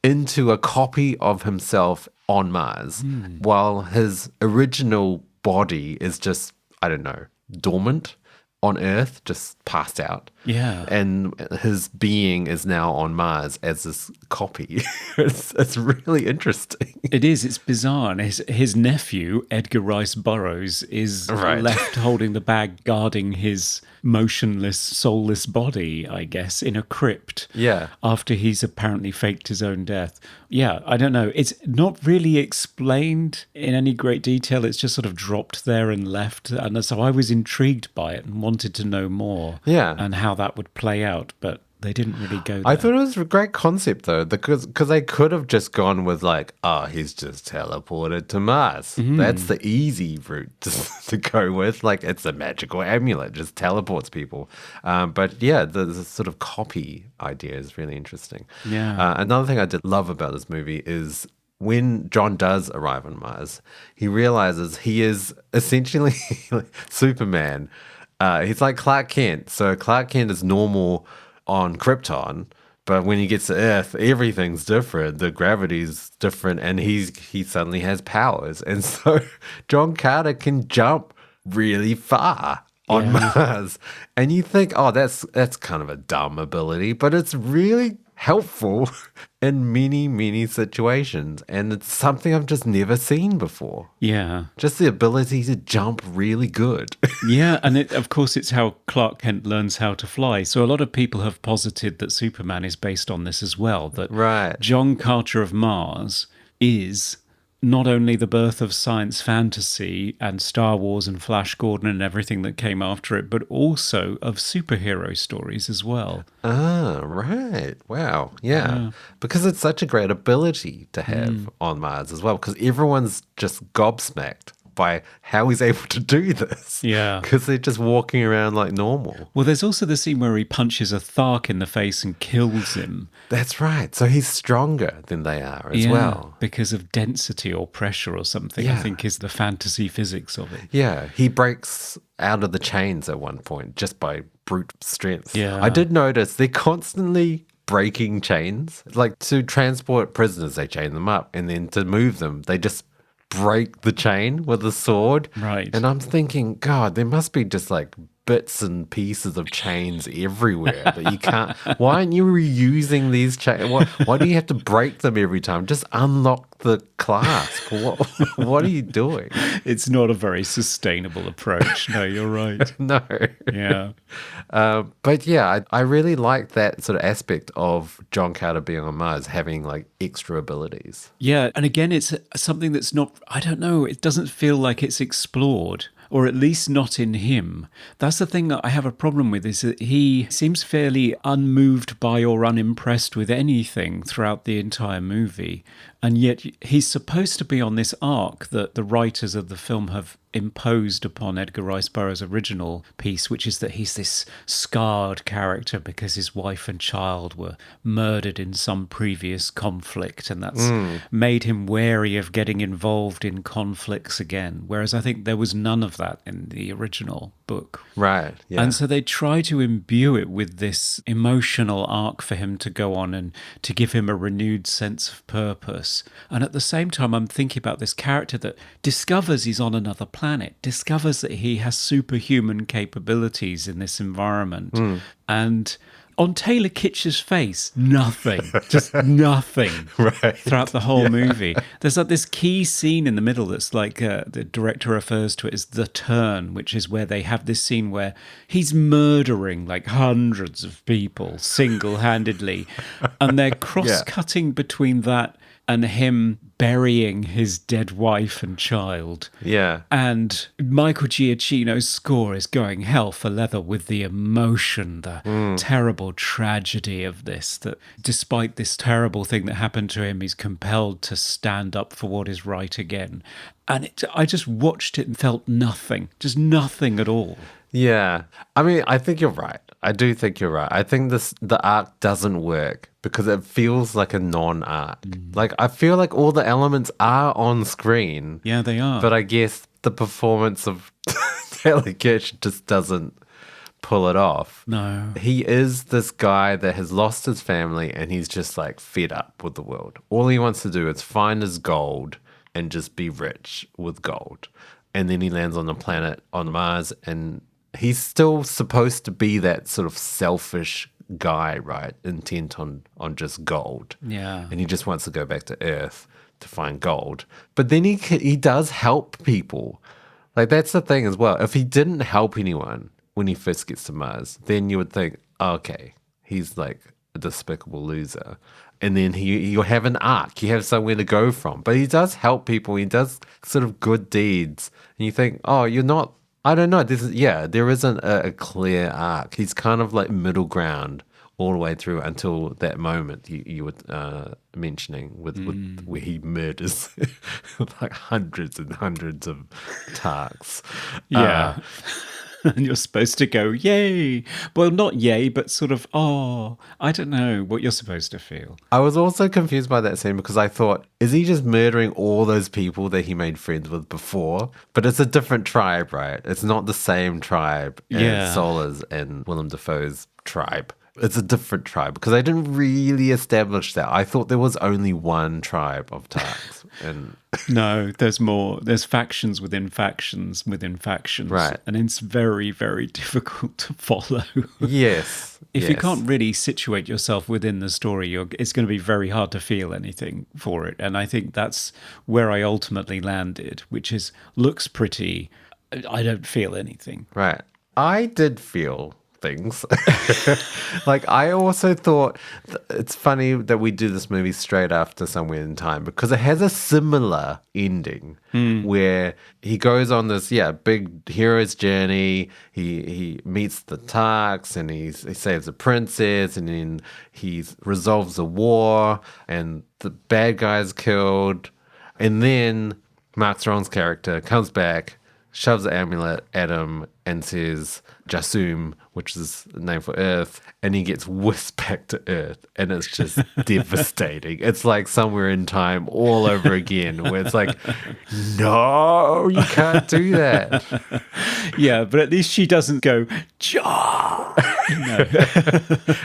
into a copy of himself on Mars, while his original body is just, I don't know, dormant on Earth, just passed out. Yeah. And his being is now on Mars as this copy. It's really interesting. It is. It's bizarre. And his nephew, Edgar Rice Burroughs, is Right. left holding the bag, guarding his motionless, soulless body, I guess, in a crypt. Yeah. After he's apparently faked his own death. Yeah, I don't know. It's not really explained in any great detail. It's just sort of dropped there and left. And so I was intrigued by it and wanted to know more. Yeah. And how that would play out. But they didn't really go there. I thought it was a great concept though, because they could have just gone with like, oh, he's just teleported to Mars. That's the easy route to go with. Like, it's a magical amulet, just teleports people. But yeah, the sort of copy idea is really interesting. Yeah. Another thing I did love about this movie is when John does arrive on Mars, he realizes he is essentially Superman. He's like Clark Kent. So Clark Kent is normal on Krypton, but when he gets to Earth, everything's different. The gravity's different, and he suddenly has powers. And so John Carter can jump really far on Mars. And you think, oh, that's kind of a dumb ability, but it's really helpful in many, many situations. And it's something I've just never seen before. Yeah. Just the ability to jump really good. Yeah, and of course it's how Clark Kent learns how to fly. So a lot of people have posited that Superman is based on this as well, that Right. John Carter of Mars is not only the birth of science fantasy and Star Wars and Flash Gordon and everything that came after it, but also of superhero stories as well. Ah, right. Wow. Yeah. Because it's such a great ability to have on Mars as well, because everyone's just gobsmacked by how he's able to do this. Yeah. Because they're just walking around like normal. Well, there's also the scene where he punches a Thark in the face and kills him. That's right. So he's stronger than they are as Yeah, well. because of density or pressure or something, I Yeah. think is the fantasy physics of it. Yeah. He breaks out of the chains at one point just by brute strength. Yeah. I did notice they're constantly breaking chains. Like to transport prisoners, they chain them up. And then to move them, they just break the chain with a sword. Right. And I'm thinking, God, there must be just like bits and pieces of chains everywhere that you can't. Why aren't you reusing these chains? Why do you have to break them every time? Just unlock the clasp. What are you doing? It's not a very sustainable approach. No, you're right. No. Yeah. But yeah, I really like that sort of aspect of John Carter being on Mars, having like extra abilities. Yeah. And again, it's something that's not, I don't know, it doesn't feel like it's explored. Or at least not in him. That's the thing that I have a problem with, is that he seems fairly unmoved by or unimpressed with anything throughout the entire movie. And yet he's supposed to be on this arc that the writers of the film have imposed upon Edgar Rice Burroughs' original piece, which is that he's this scarred character because his wife and child were murdered in some previous conflict, and that's made him wary of getting involved in conflicts again. Whereas I think there was none of that in the original book. Right. Yeah. And so they try to imbue it with this emotional arc for him to go on and to give him a renewed sense of purpose. And at the same time, I'm thinking about this character that discovers he's on another planet, discovers that he has superhuman capabilities in this environment. And on Taylor Kitsch's face, nothing, just nothing throughout the whole movie. There's like this key scene in the middle that's like the director refers to it as the turn, which is where they have this scene where he's murdering like hundreds of people single-handedly, and they're cross-cutting between that and him burying his dead wife and child. Yeah. And Michael Giacchino's score is going hell for leather with the emotion, the terrible tragedy of this, that despite this terrible thing that happened to him, he's compelled to stand up for what is right again. And I just watched it and felt nothing, just nothing at all. Yeah. I mean, I think you're right. I do think you're right. I think the arc doesn't work because it feels like a non-arc. Like I feel like all the elements are on screen, Yeah, they are. but I guess the performance of Taylor Kitsch just doesn't pull it off. No. He is this guy that has lost his family and he's just like fed up with the world. All he wants to do is find his gold and just be rich with gold. And then he lands on the planet on Mars and he's still supposed to be that sort of selfish guy, right? Intent on just gold. Yeah. And he just wants to go back to Earth to find gold. But then he does help people. Like that's the thing as well. If he didn't help anyone when he first gets to Mars, then you would think, oh, okay, he's like a despicable loser. And then you have an arc. You have somewhere to go from. But he does help people. He does sort of good deeds. And you think, oh, you're not, I don't know. There isn't a clear arc. He's kind of like middle ground all the way through until that moment you were mentioning with where he murders like hundreds and hundreds of Tarks. Yeah. And you're supposed to go, yay. Well, not yay, but sort of, oh, I don't know what you're supposed to feel. I was also confused by that scene because I thought, is he just murdering all those people that he made friends with before? But it's a different tribe, right? It's not the same tribe as Solar's and Willem Dafoe's tribe. It's a different tribe because I didn't really establish that. I thought there was only one tribe of Tarks. And No, there's more. There's factions within factions within factions. Right. And it's very, very difficult to follow. yes. If you can't really situate yourself within the story, it's going to be very hard to feel anything for it. And I think that's where I ultimately landed, which is looks pretty. I don't feel anything. Right. I did feel things. Like I also thought it's funny that we do this movie straight after Somewhere in Time because it has a similar ending where he goes on this big hero's journey. He meets the Tarks and he saves a princess and then he resolves a war and the bad guy's killed and then Mark Strong's character comes back, shoves the amulet at him and says Jasum, which is the name for Earth, and he gets whisked back to Earth, and it's just devastating. It's like Somewhere in Time all over again, where it's like, no, you can't do that. Yeah, but at least she doesn't go, Jah! No.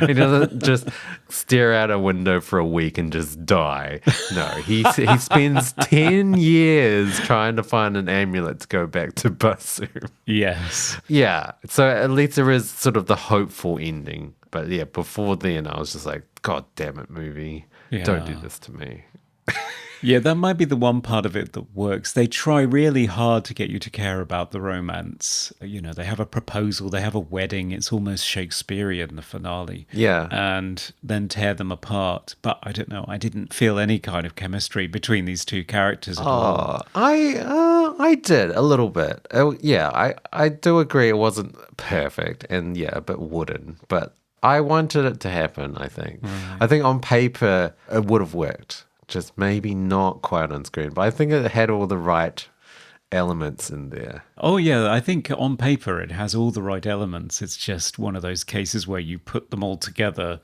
He doesn't just stare out a window for a week and just die. No, he spends 10 years trying to find an amulet to go back to Basum. Yes. Yeah, so at least there is sort of the hopeful ending. But yeah, before then, I was just like, God damn it, movie. Don't do this to me. Yeah, that might be the one part of it that works. They try really hard to get you to care about the romance. You know, they have a proposal, they have a wedding. It's almost Shakespearean, the finale. Yeah. And then tear them apart. But I don't know, I didn't feel any kind of chemistry between these two characters at all. I did a little bit. I do agree it wasn't perfect and a bit wooden, but I wanted it to happen, I think. Right. I think on paper it would have worked. Just maybe not quite on screen, but I think it had all the right elements in there. Oh, yeah, I think on paper it has all the right elements. It's just one of those cases where you put them all together,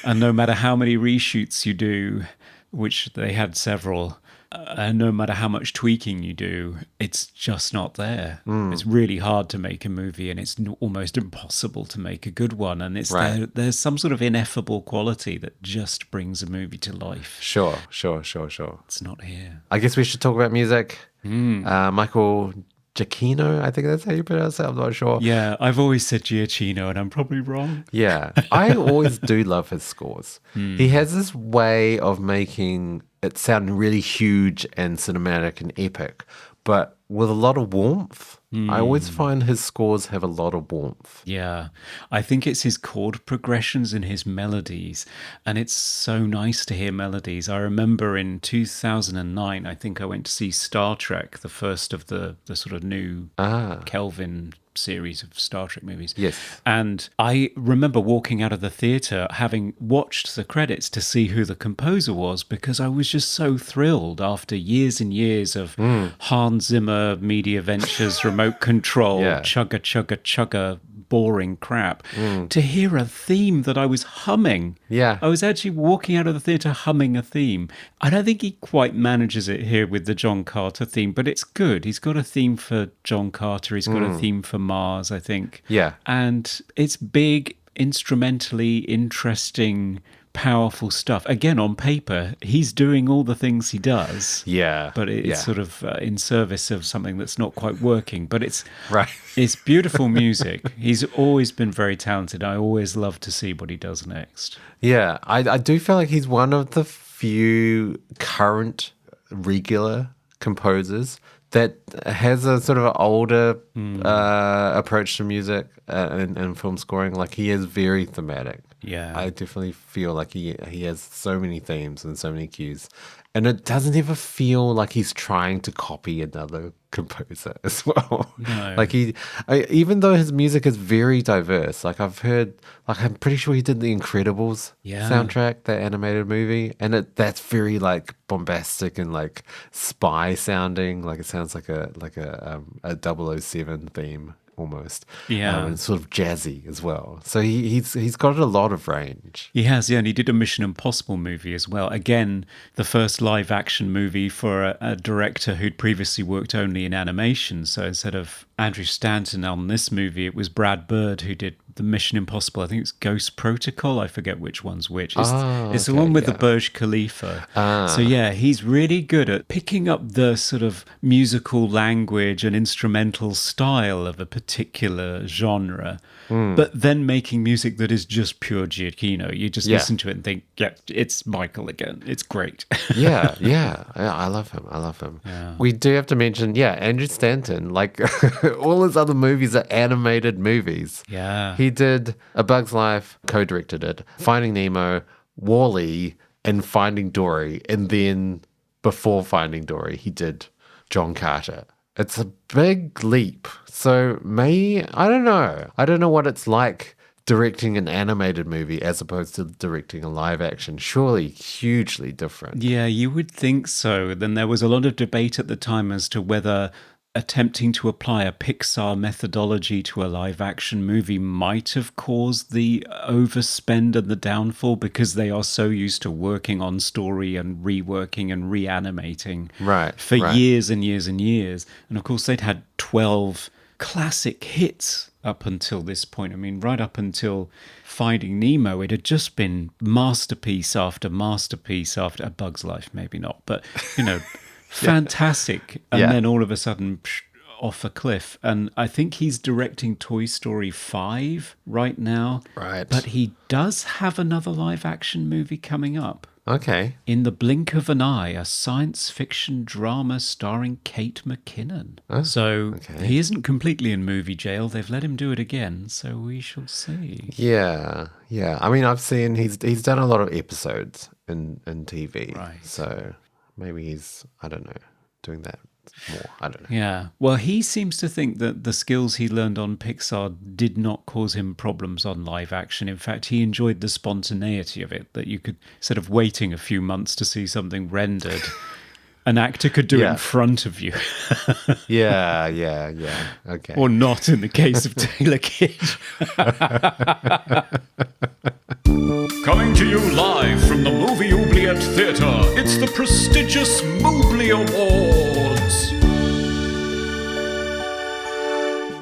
and no matter how many reshoots you do, which they had several, and no matter how much tweaking you do, it's just not there. It's really hard to make a movie, and it's almost impossible to make a good one. And it's there's some sort of ineffable quality that just brings a movie to life. Sure. It's not here. I guess we should talk about music. Michael Giacchino, I think that's how you pronounce it. I'm not sure. Yeah, I've always said Giacchino, and I'm probably wrong. Yeah, I always do love his scores. He has this way of making it sound really huge and cinematic and epic, but with a lot of warmth. I always find his scores have a lot of warmth. Yeah, I think it's his chord progressions and his melodies, and it's so nice to hear melodies. I remember in 2009, I think I went to see Star Trek, the first of the sort of new Kelvin series of Star Trek movies. Yes. And I remember walking out of the theatre having watched the credits to see who the composer was, because I was just so thrilled after years and years of Hans Zimmer, Media Ventures, remote control, chugga, chugga, chugga, boring crap, to hear a theme that I was humming. Yeah. I was actually walking out of the theatre humming a theme. I don't think he quite manages it here with the John Carter theme, but it's good. He's got a theme for John Carter. He's got a theme for Mars, I think. Yeah. And it's big, instrumentally interesting, powerful stuff. Again, on paper, he's doing all the things he does. Yeah. But it's sort of in service of something that's not quite working. But it's right. It's beautiful music. He's always been very talented. I always love to see what he does next. Yeah, I do feel like he's one of the few current regular composers that has a sort of an older approach to music and film scoring. Like, he is very thematic. Yeah. I definitely feel like he has so many themes and so many cues. And it doesn't ever feel like he's trying to copy another composer as well. No. Like, even though his music is very diverse, like I've heard, like I'm pretty sure he did the Incredibles soundtrack, that animated movie, and that's very like bombastic and like spy sounding. Like, it sounds like a 007 theme almost. Yeah. And sort of jazzy as well. So he's got a lot of range. He has, yeah, and he did a Mission Impossible movie as well. Again, the first live-action movie for a director who'd previously worked only in animation. So instead of Andrew Stanton on this movie, it was Brad Bird who did the Mission Impossible. I think it's Ghost Protocol. I forget which one's which. It's the one with the Burj Khalifa. So yeah, he's really good at picking up the sort of musical language and instrumental style of a particular genre, but then making music that is just pure Giacchino. You just listen to it and think, yeah, it's Michael again. It's great. yeah. I love him. Yeah. We do have to mention, Andrew Stanton, like all his other movies are animated movies. Yeah. He did A Bug's Life, co-directed it, Finding Nemo, Wall-E, and Finding Dory. And then before Finding Dory, he did John Carter. It's a big leap. So I don't know. I don't know what it's like directing an animated movie as opposed to directing a live action. Surely hugely different. Yeah, you would think so. Then there was a lot of debate at the time as to whether attempting to apply a Pixar methodology to a live action movie might have caused the overspend and the downfall, because they are so used to working on story and reworking and reanimating for years and years and years. And of course, they'd had 12 classic hits up until this point. I mean, right up until Finding Nemo, it had just been masterpiece after masterpiece after A Bug's Life, maybe not, but, you know, fantastic. And then all of a sudden, off a cliff. And I think he's directing Toy Story 5 right now. Right. But he does have another live action movie coming up. Okay. In the Blink of an Eye, a science fiction drama starring Kate McKinnon. He isn't completely in movie jail. They've let him do it again, so we shall see. Yeah. I mean, I've seen he's done a lot of episodes in TV. Right. So maybe he's, I don't know, doing that more. I don't know. Yeah. Well, he seems to think that the skills he learned on Pixar did not cause him problems on live action. In fact, he enjoyed the spontaneity of it, that you could, instead of waiting a few months to see something rendered, an actor could do it in front of you. Yeah. Okay. Or not in the case of Taylor Kitsch. Coming to you live from the movie Oubliette Theatre, it's the prestigious Mobley Awards.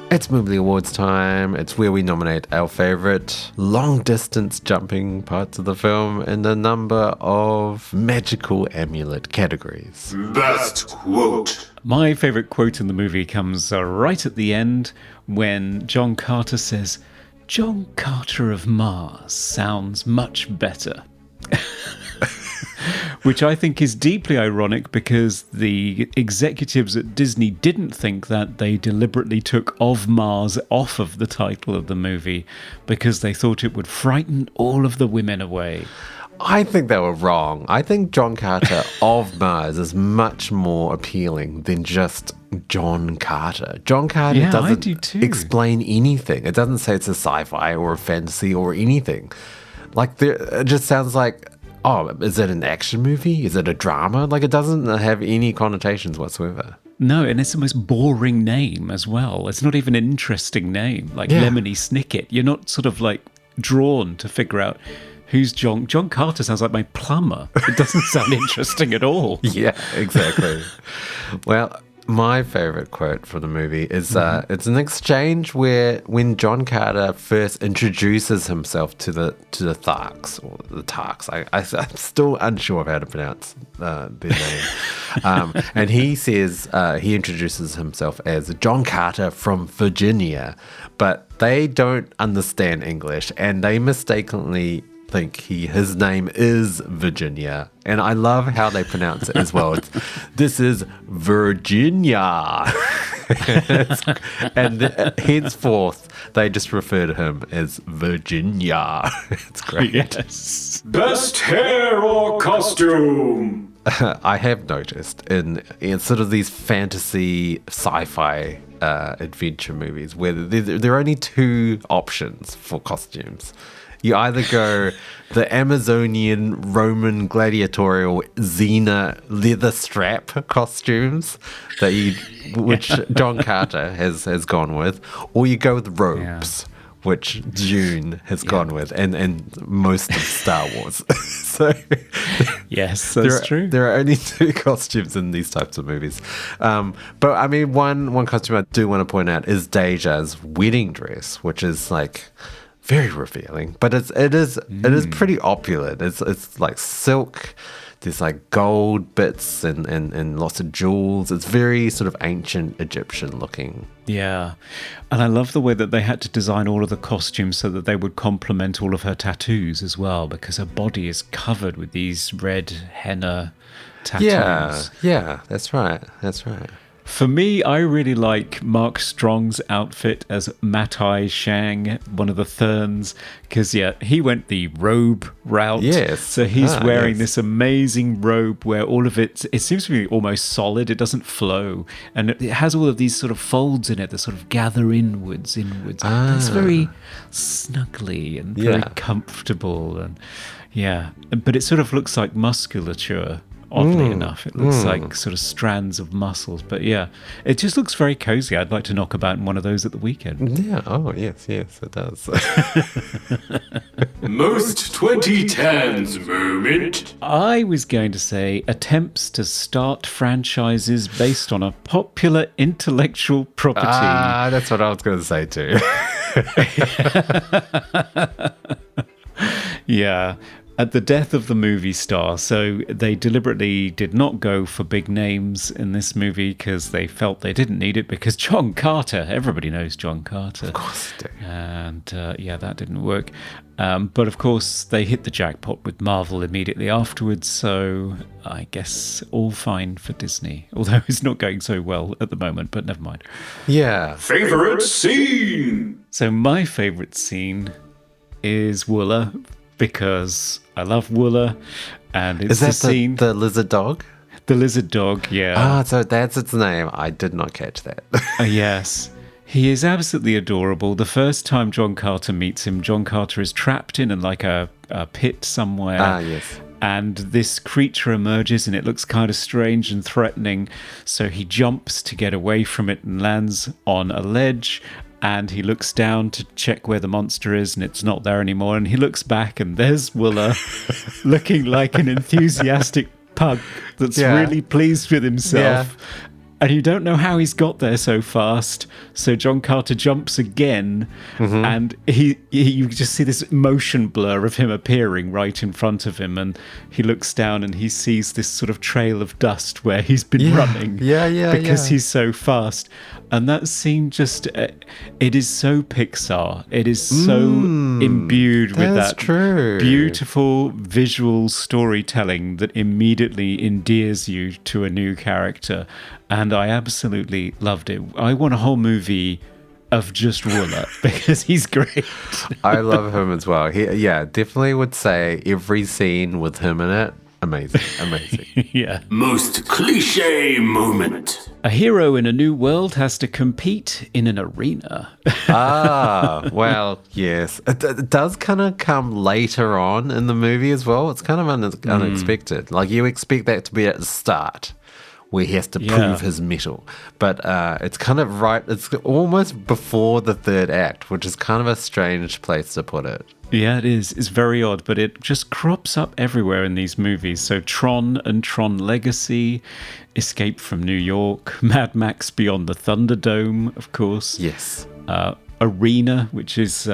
It's Mobley Awards time. It's where we nominate our favourite long-distance jumping parts of the film in a number of magical amulet categories. Best quote. My favourite quote in the movie comes right at the end when John Carter says, "John Carter of Mars sounds much better." Which I think is deeply ironic, because the executives at Disney didn't think that. They deliberately took "of Mars" off of the title of the movie because they thought it would frighten all of the women away. I think they were wrong. I think John Carter of Mars is much more appealing than just John Carter. John Carter Yeah, I doesn't do too. explain anything. It doesn't say it's a sci-fi or a fantasy or anything. Like, it just sounds like, oh, is it an action movie? Is it a drama? Like, it doesn't have any connotations whatsoever. No, and it's the most boring name as well. It's not even an interesting name, like Lemony Snicket. You're not sort of like drawn to figure out who's John. John Carter sounds like my plumber. It doesn't sound interesting at all. Yeah, exactly. Well, my favorite quote from the movie is it's an exchange where when John Carter first introduces himself to the Tharks or the Tarks, I'm still unsure of how to pronounce their name, and he says he introduces himself as John Carter from Virginia, but they don't understand English and they mistakenly think his name is Virginia, and I love how they pronounce it as well. This is Virginia, and henceforth they just refer to him as Virginia. It's great. Yes. Best hair or costume? I have noticed in sort of these fantasy sci-fi adventure movies where there are only two options for costumes. You either go the Amazonian Roman gladiatorial Xena leather strap costumes which John Carter has gone with, or you go with robes, which June has gone with, and most of Star Wars. So Yes, that's true. There are only two costumes in these types of movies. But I mean, one costume I do want to point out is Deja's wedding dress, which is like very revealing, but it is pretty opulent. It's like silk. There's like gold bits and lots of jewels. It's very sort of ancient Egyptian looking. Yeah. And I love the way that they had to design all of the costumes so that they would complement all of her tattoos as well, because her body is covered with these red henna tattoos. Yeah, that's right. For me, I really like Mark Strong's outfit as Matai Shang, one of the Therns, because, he went the robe route. Yes. So he's wearing this amazing robe where all of it seems to be almost solid. It doesn't flow. And it has all of these sort of folds in it that sort of gather inwards. It's very snuggly and very comfortable. And but it sort of looks like musculature. Oddly enough, it looks like sort of strands of muscles, but it just looks very cozy. I'd like to knock about in one of those at the weekend. Yeah. Oh, yes, it does. Most 2010s moment. I was going to say attempts to start franchises based on a popular intellectual property. That's what I was going to say too. Yeah. At the death of the movie star. So they deliberately did not go for big names in this movie because they felt they didn't need it, because John Carter, everybody knows John Carter. Of course they do. And that didn't work. But of course, they hit the jackpot with Marvel immediately afterwards. So I guess all fine for Disney, although it's not going so well at the moment, but never mind. Yeah. Favorite scene? So my favorite scene is Wooler, because I love Wooler, and it's the scene. The lizard dog? The lizard dog, yeah. So that's its name. I did not catch that. Yes. He is absolutely adorable. The first time John Carter meets him, John Carter is trapped in like a pit somewhere. Yes. And this creature emerges, and it looks kind of strange and threatening. So he jumps to get away from it and lands on a ledge. And he looks down to check where the monster is, and it's not there anymore. And he looks back, and there's Wooler looking like an enthusiastic pug that's really pleased with himself. And you don't know how he's got there so fast. So John Carter jumps again, and you just see this motion blur of him appearing right in front of him. And he looks down and he sees this sort of trail of dust where he's been running. Because he's so fast. And that scene just, it is so Pixar. It is so imbued with that beautiful visual storytelling that immediately endears you to a new character. And I absolutely loved it. I want a whole movie of just Wooler because he's great. I love him as well. Definitely would say every scene with him in it, amazing. Yeah. Most cliche moment. A hero in a new world has to compete in an arena. Well, yes. It does kind of come later on in the movie as well. It's kind of unexpected. Like, you expect that to be at the start, where he has to prove his mettle. But it's kind of it's almost before the third act, which is kind of a strange place to put it. Yeah, it is. It's very odd, but it just crops up everywhere in these movies. So Tron and Tron Legacy, Escape from New York, Mad Max Beyond the Thunderdome, of course. Yes. Arena, which is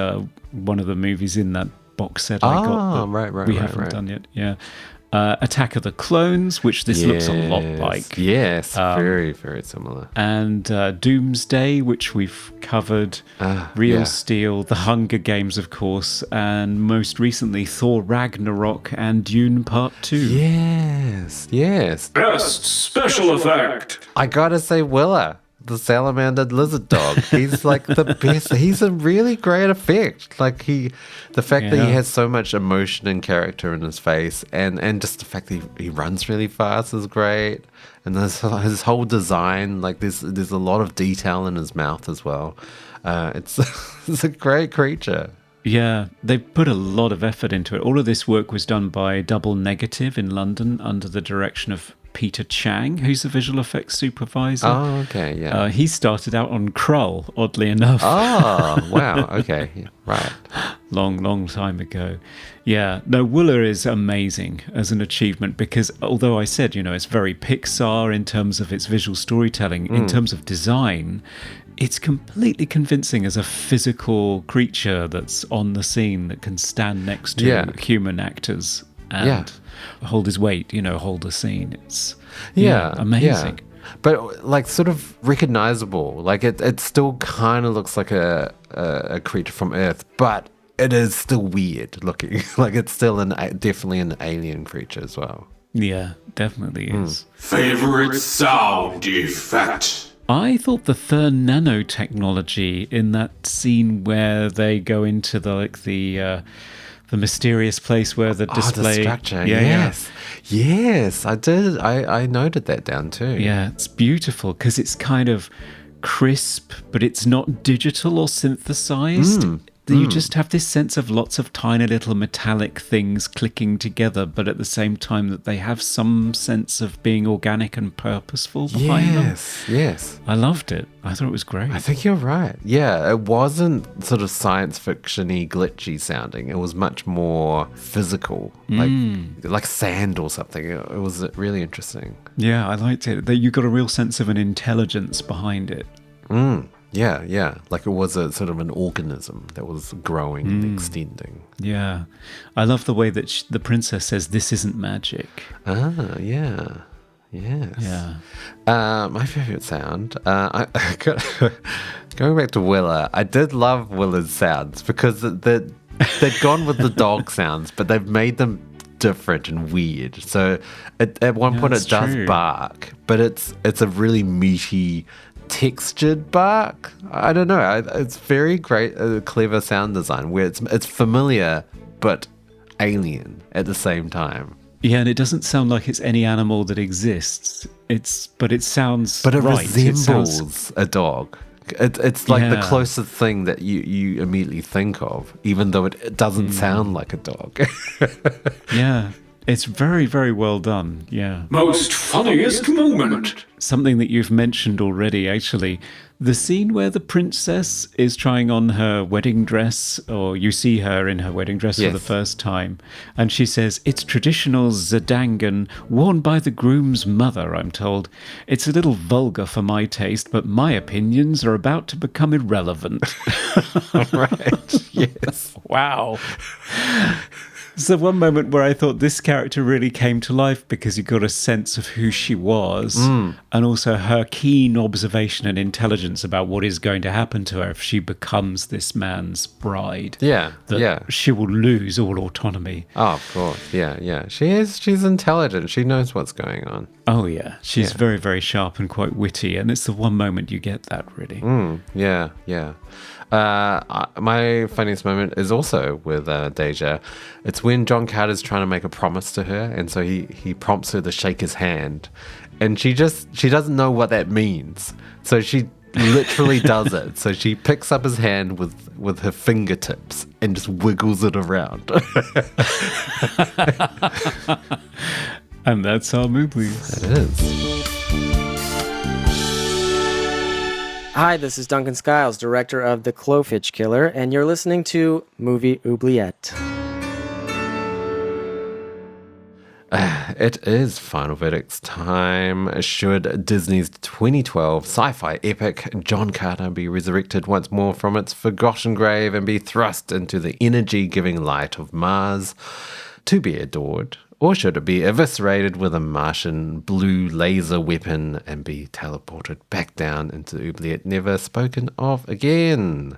one of the movies in that box set I got. Right. We haven't done yet. Yeah. Attack of the Clones, which this looks a lot like. Yes, very, very similar. And Doomsday, which we've covered. Real Steel, The Hunger Games, of course, and most recently Thor Ragnarok and Dune Part 2. Yes. Best special effect. I gotta say, Willa, the salamander lizard dog, he's like the best. He's a really great effect. Like, the fact that he has so much emotion and character in his face, and just the fact that he runs really fast is great. And his whole design, like there's a lot of detail in his mouth as well. It's a great creature. Yeah, they put a lot of effort into it. All of this work was done by Double Negative in London under the direction of Peter Chang, who's the visual effects supervisor. Oh, okay, yeah. He started out on Krull, oddly enough. Oh, wow, okay, right. Long time ago. Yeah, no, Wooler is amazing as an achievement because although I said, it's very Pixar in terms of its visual storytelling, in terms of design, it's completely convincing as a physical creature that's on the scene that can stand next to human actors and hold his weight, hold a scene. It's amazing. Yeah. But like sort of recognizable. Like it still kind of looks like a creature from Earth, but it is still weird looking. Like it's still definitely an alien creature as well. Yeah, definitely is. Favorite sound effect. I thought the Thurn nanotechnology in that scene where they go into the mysterious place where the display... the structure, yes, I did. I noted that down too. Yeah, it's beautiful because it's kind of crisp, but it's not digital or synthesized. You just have this sense of lots of tiny little metallic things clicking together, but at the same time that they have some sense of being organic and purposeful behind them. Yes. I loved it. I thought it was great. I think you're right. Yeah, it wasn't sort of science fiction-y, glitchy sounding. It was much more physical, like sand or something. It was really interesting. Yeah, I liked it. You got a real sense of an intelligence behind it. Yeah. Like it was a sort of an organism that was growing and extending. Yeah. I love the way that the princess says, "This isn't magic." Ah, yeah. Yes. Yeah. My favorite sound. Going back to Willa, I did love Willa's sounds because they've gone with the dog sounds, but they've made them different and weird. So at one point it does bark, but it's a really meaty, textured bark. I don't know. It's very great, clever sound design where it's familiar but alien at the same time. Yeah, and it doesn't sound like it's any animal that exists. But it sounds. But it right. resembles a dog. It's like the closest thing that you immediately think of, even though it doesn't sound like a dog. Yeah. It's very, very well done, yeah. Most funniest moment. Something that you've mentioned already, actually. The scene where the princess is trying on her wedding dress, or you see her in her wedding dress for the first time, and she says, "It's traditional Z'dangan, worn by the groom's mother, I'm told. It's a little vulgar for my taste, but my opinions are about to become irrelevant." Right, yes. Wow. It's the one moment where I thought this character really came to life because you got a sense of who she was and also her keen observation and intelligence about what is going to happen to her if she becomes this man's bride. Yeah, That yeah. she will lose all autonomy. Oh, of course. Yeah, yeah. She's intelligent. She knows what's going on. Oh, yeah. She's very, very sharp and quite witty. And it's the one moment you get that, really. Yeah, yeah. My funniest moment is also with Deja. It's when John Carter's trying to make a promise to her, and so he prompts her to shake his hand, and she doesn't know what that means, so she literally does it. So she picks up his hand with her fingertips and just wiggles it around. And that's our movie. It is. Hi, this is Duncan Skiles, director of The Clofitch Killer, and you're listening to Movie Oubliette. It is Final Verdict's time. Should Disney's 2012 sci-fi epic John Carter be resurrected once more from its forgotten grave and be thrust into the energy-giving light of Mars to be adored? Or should it be eviscerated with a Martian blue laser weapon and be teleported back down into the oubliette never spoken of again?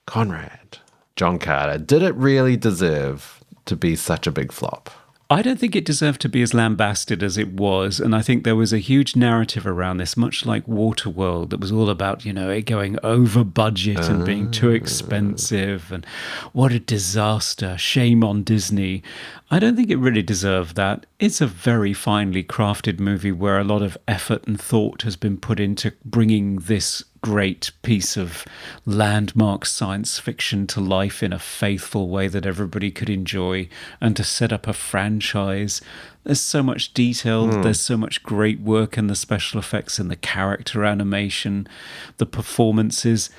Conrad, John Carter, did it really deserve to be such a big flop? I don't think it deserved to be as lambasted as it was, and I think there was a huge narrative around this, much like Waterworld, that was all about, it going over budget and being too expensive, and what a disaster, shame on Disney. I don't think it really deserved that. It's a very finely crafted movie where a lot of effort and thought has been put into bringing this great piece of landmark science fiction to life in a faithful way that everybody could enjoy, and to set up a franchise. There's so much detail, there's so much great work in the special effects and the character animation, the performances,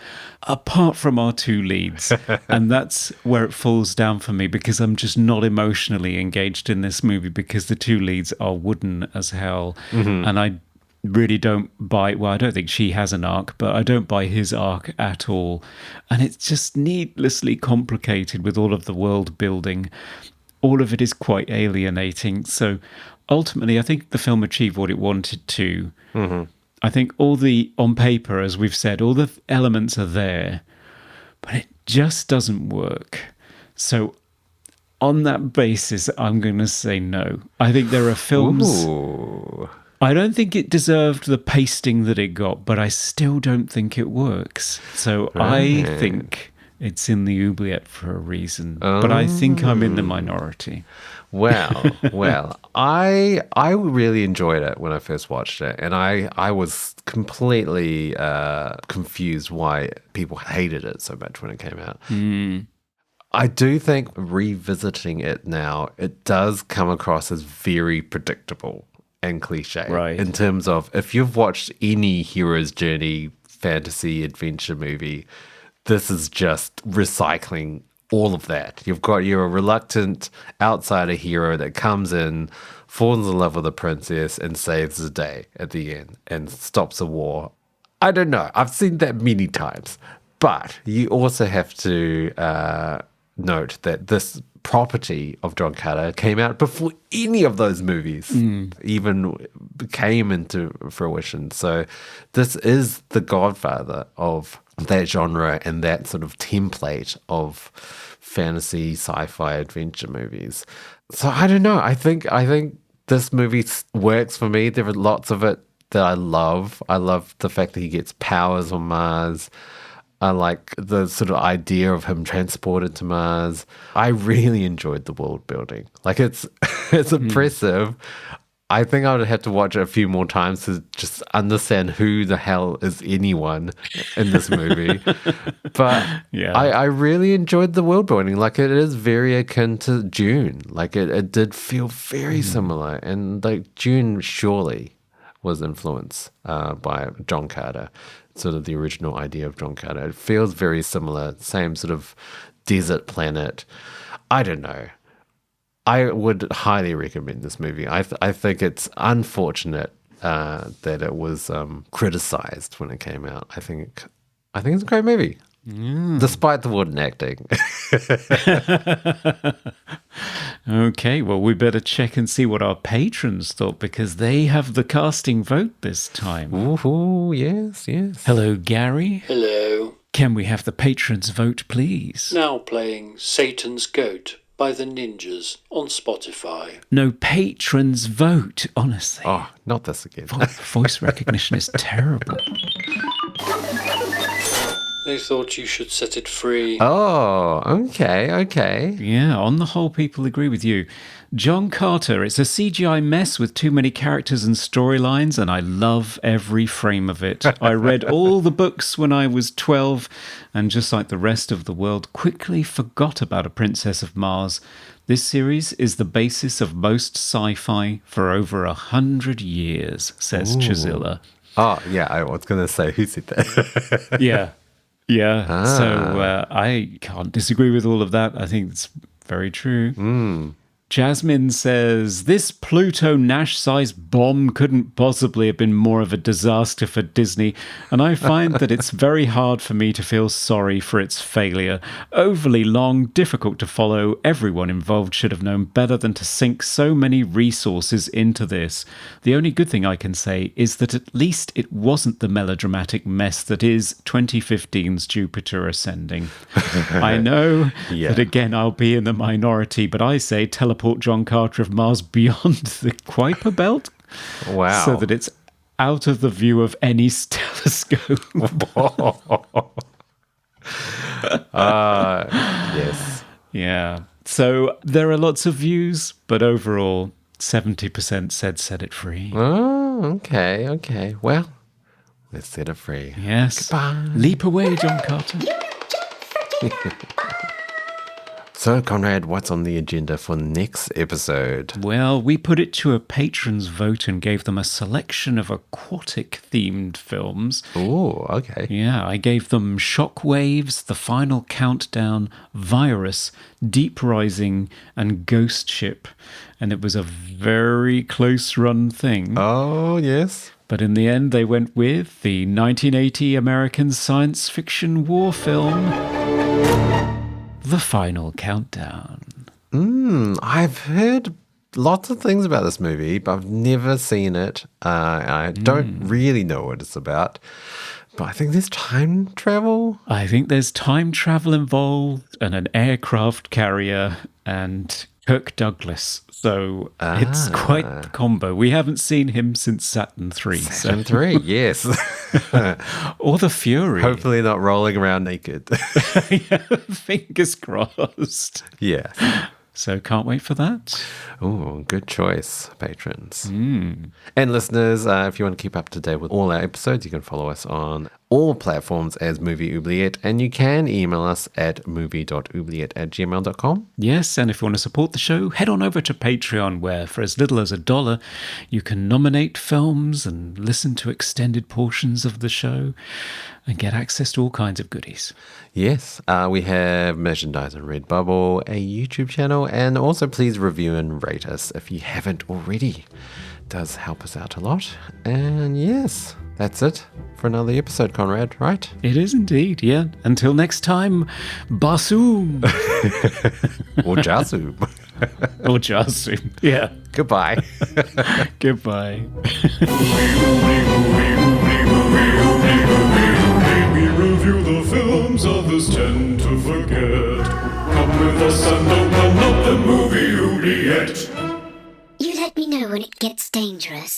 apart from our two leads. And that's where it falls down for me, because I'm just not emotionally engaged in this movie because the two leads are wooden as hell. And I really don't buy, well, I don't think she has an arc, but I don't buy his arc at all. And it's just needlessly complicated with all of the world building. All of it is quite alienating. So ultimately, I think the film achieved what it wanted to. I think on paper, as we've said, all the elements are there, but it just doesn't work. So on that basis, I'm going to say no. I think there are films... Ooh. I don't think it deserved the pasting that it got, but I still don't think it works. So I think it's in the oubliette for a reason, but I think I'm in the minority. Well, I really enjoyed it when I first watched it, and I was completely confused why people hated it so much when it came out. I do think revisiting it now, it does come across as very predictable and cliche, right? In terms of, if you've watched any hero's journey fantasy adventure movie, this is just recycling all of that. You're a reluctant outsider hero that comes in, falls in love with a princess, and saves the day at the end and stops a war. I don't know. I've seen that many times, but you also have to note that this property of John Carter came out before any of those movies even came into fruition. So this is the godfather of that genre and that sort of template of fantasy, sci-fi, adventure movies. So I don't know. I think this movie works for me. There are lots of it that I love. I love the fact that he gets powers on Mars. I like the sort of idea of him transported to Mars. I really enjoyed the world building. Like, it's impressive. I think I would have to watch it a few more times to just understand who the hell is anyone in this movie. But Yeah. I really enjoyed the world building. Like, it is very akin to Dune. Like, it did feel very similar. And like Dune surely was influenced by John Carter, sort of the original idea of John Carter. It feels very similar, same sort of desert planet. I don't know. I would highly recommend this movie. I think it's unfortunate that it was criticized when it came out. I think it's a great movie. despite the wooden acting. Okay, well, we better check and see what our patrons thought because they have the casting vote this time. Ooh, yes. Hello, Gary. Hello. Can we have the patrons vote, please? Now playing Satan's Goat by the Ninjas on Spotify. No, patrons vote, honestly. Oh, not this again. Voice recognition is terrible. They thought you should set it free. Oh, okay. Yeah, on the whole, people agree with you. John Carter, it's a CGI mess with too many characters and storylines, and I love every frame of it. I read all the books when I was 12, and just like the rest of the world, quickly forgot about A Princess of Mars. This series is the basis of most sci-fi for over 100 years, says Chazilla. Oh, yeah, I was going to say, who said that? Yeah. So I can't disagree with all of that. I think it's very true. Jasmine says, this Pluto Nash-sized bomb couldn't possibly have been more of a disaster for Disney, and I find that it's very hard for me to feel sorry for its failure. Overly long, difficult to follow, everyone involved should have known better than to sink so many resources into this. The only good thing I can say is that at least it wasn't the melodramatic mess that is 2015's Jupiter Ascending. I know that again I'll be in the minority, but I say teleport John Carter of Mars beyond the Kuiper Belt. Wow. So that it's out of the view of any telescope. Yes. Yeah. So there are lots of views, but overall, 70% said set it free. Oh, okay. Well, let's set it free. Yes. Goodbye. Leap away, John Carter. So, Conrad, what's on the agenda for next episode? Well, we put it to a patron's vote and gave them a selection of aquatic-themed films. Oh, okay. Yeah, I gave them Shockwaves, The Final Countdown, Virus, Deep Rising, and Ghost Ship. And it was a very close-run thing. Oh, yes. But in the end, they went with the 1980 American science fiction war film, The Final Countdown. I've heard lots of things about this movie, but I've never seen it. I don't really know what it's about. But I think there's time travel. I think there's time travel involved and an aircraft carrier and Kirk Douglas. So it's quite the combo. We haven't seen him since Saturn III. Saturn 3, yes. Or The Fury. Hopefully not rolling around naked. Yeah, fingers crossed. Yeah. So can't wait for that. Oh, good choice, patrons. And listeners, if you want to keep up to date with all our episodes, you can follow us on all platforms as Movie Oubliette, and you can email us at movie.oubliette@gmail.com. Yes, and if you want to support the show, head on over to Patreon, where for as little as $1, you can nominate films and listen to extended portions of the show and get access to all kinds of goodies. Yes, we have merchandise on Redbubble, a YouTube channel, and also please review and rate us if you haven't already. It does help us out a lot. And yes, that's it for another episode, Conrad, right? It is indeed, yeah. Until next time, Bassoon. Or Jasu. Or Jassoon, yeah. Goodbye. Goodbye. We review the films others tend to forget. Come with us and open up the movie Oubliette. You let me know when it gets dangerous.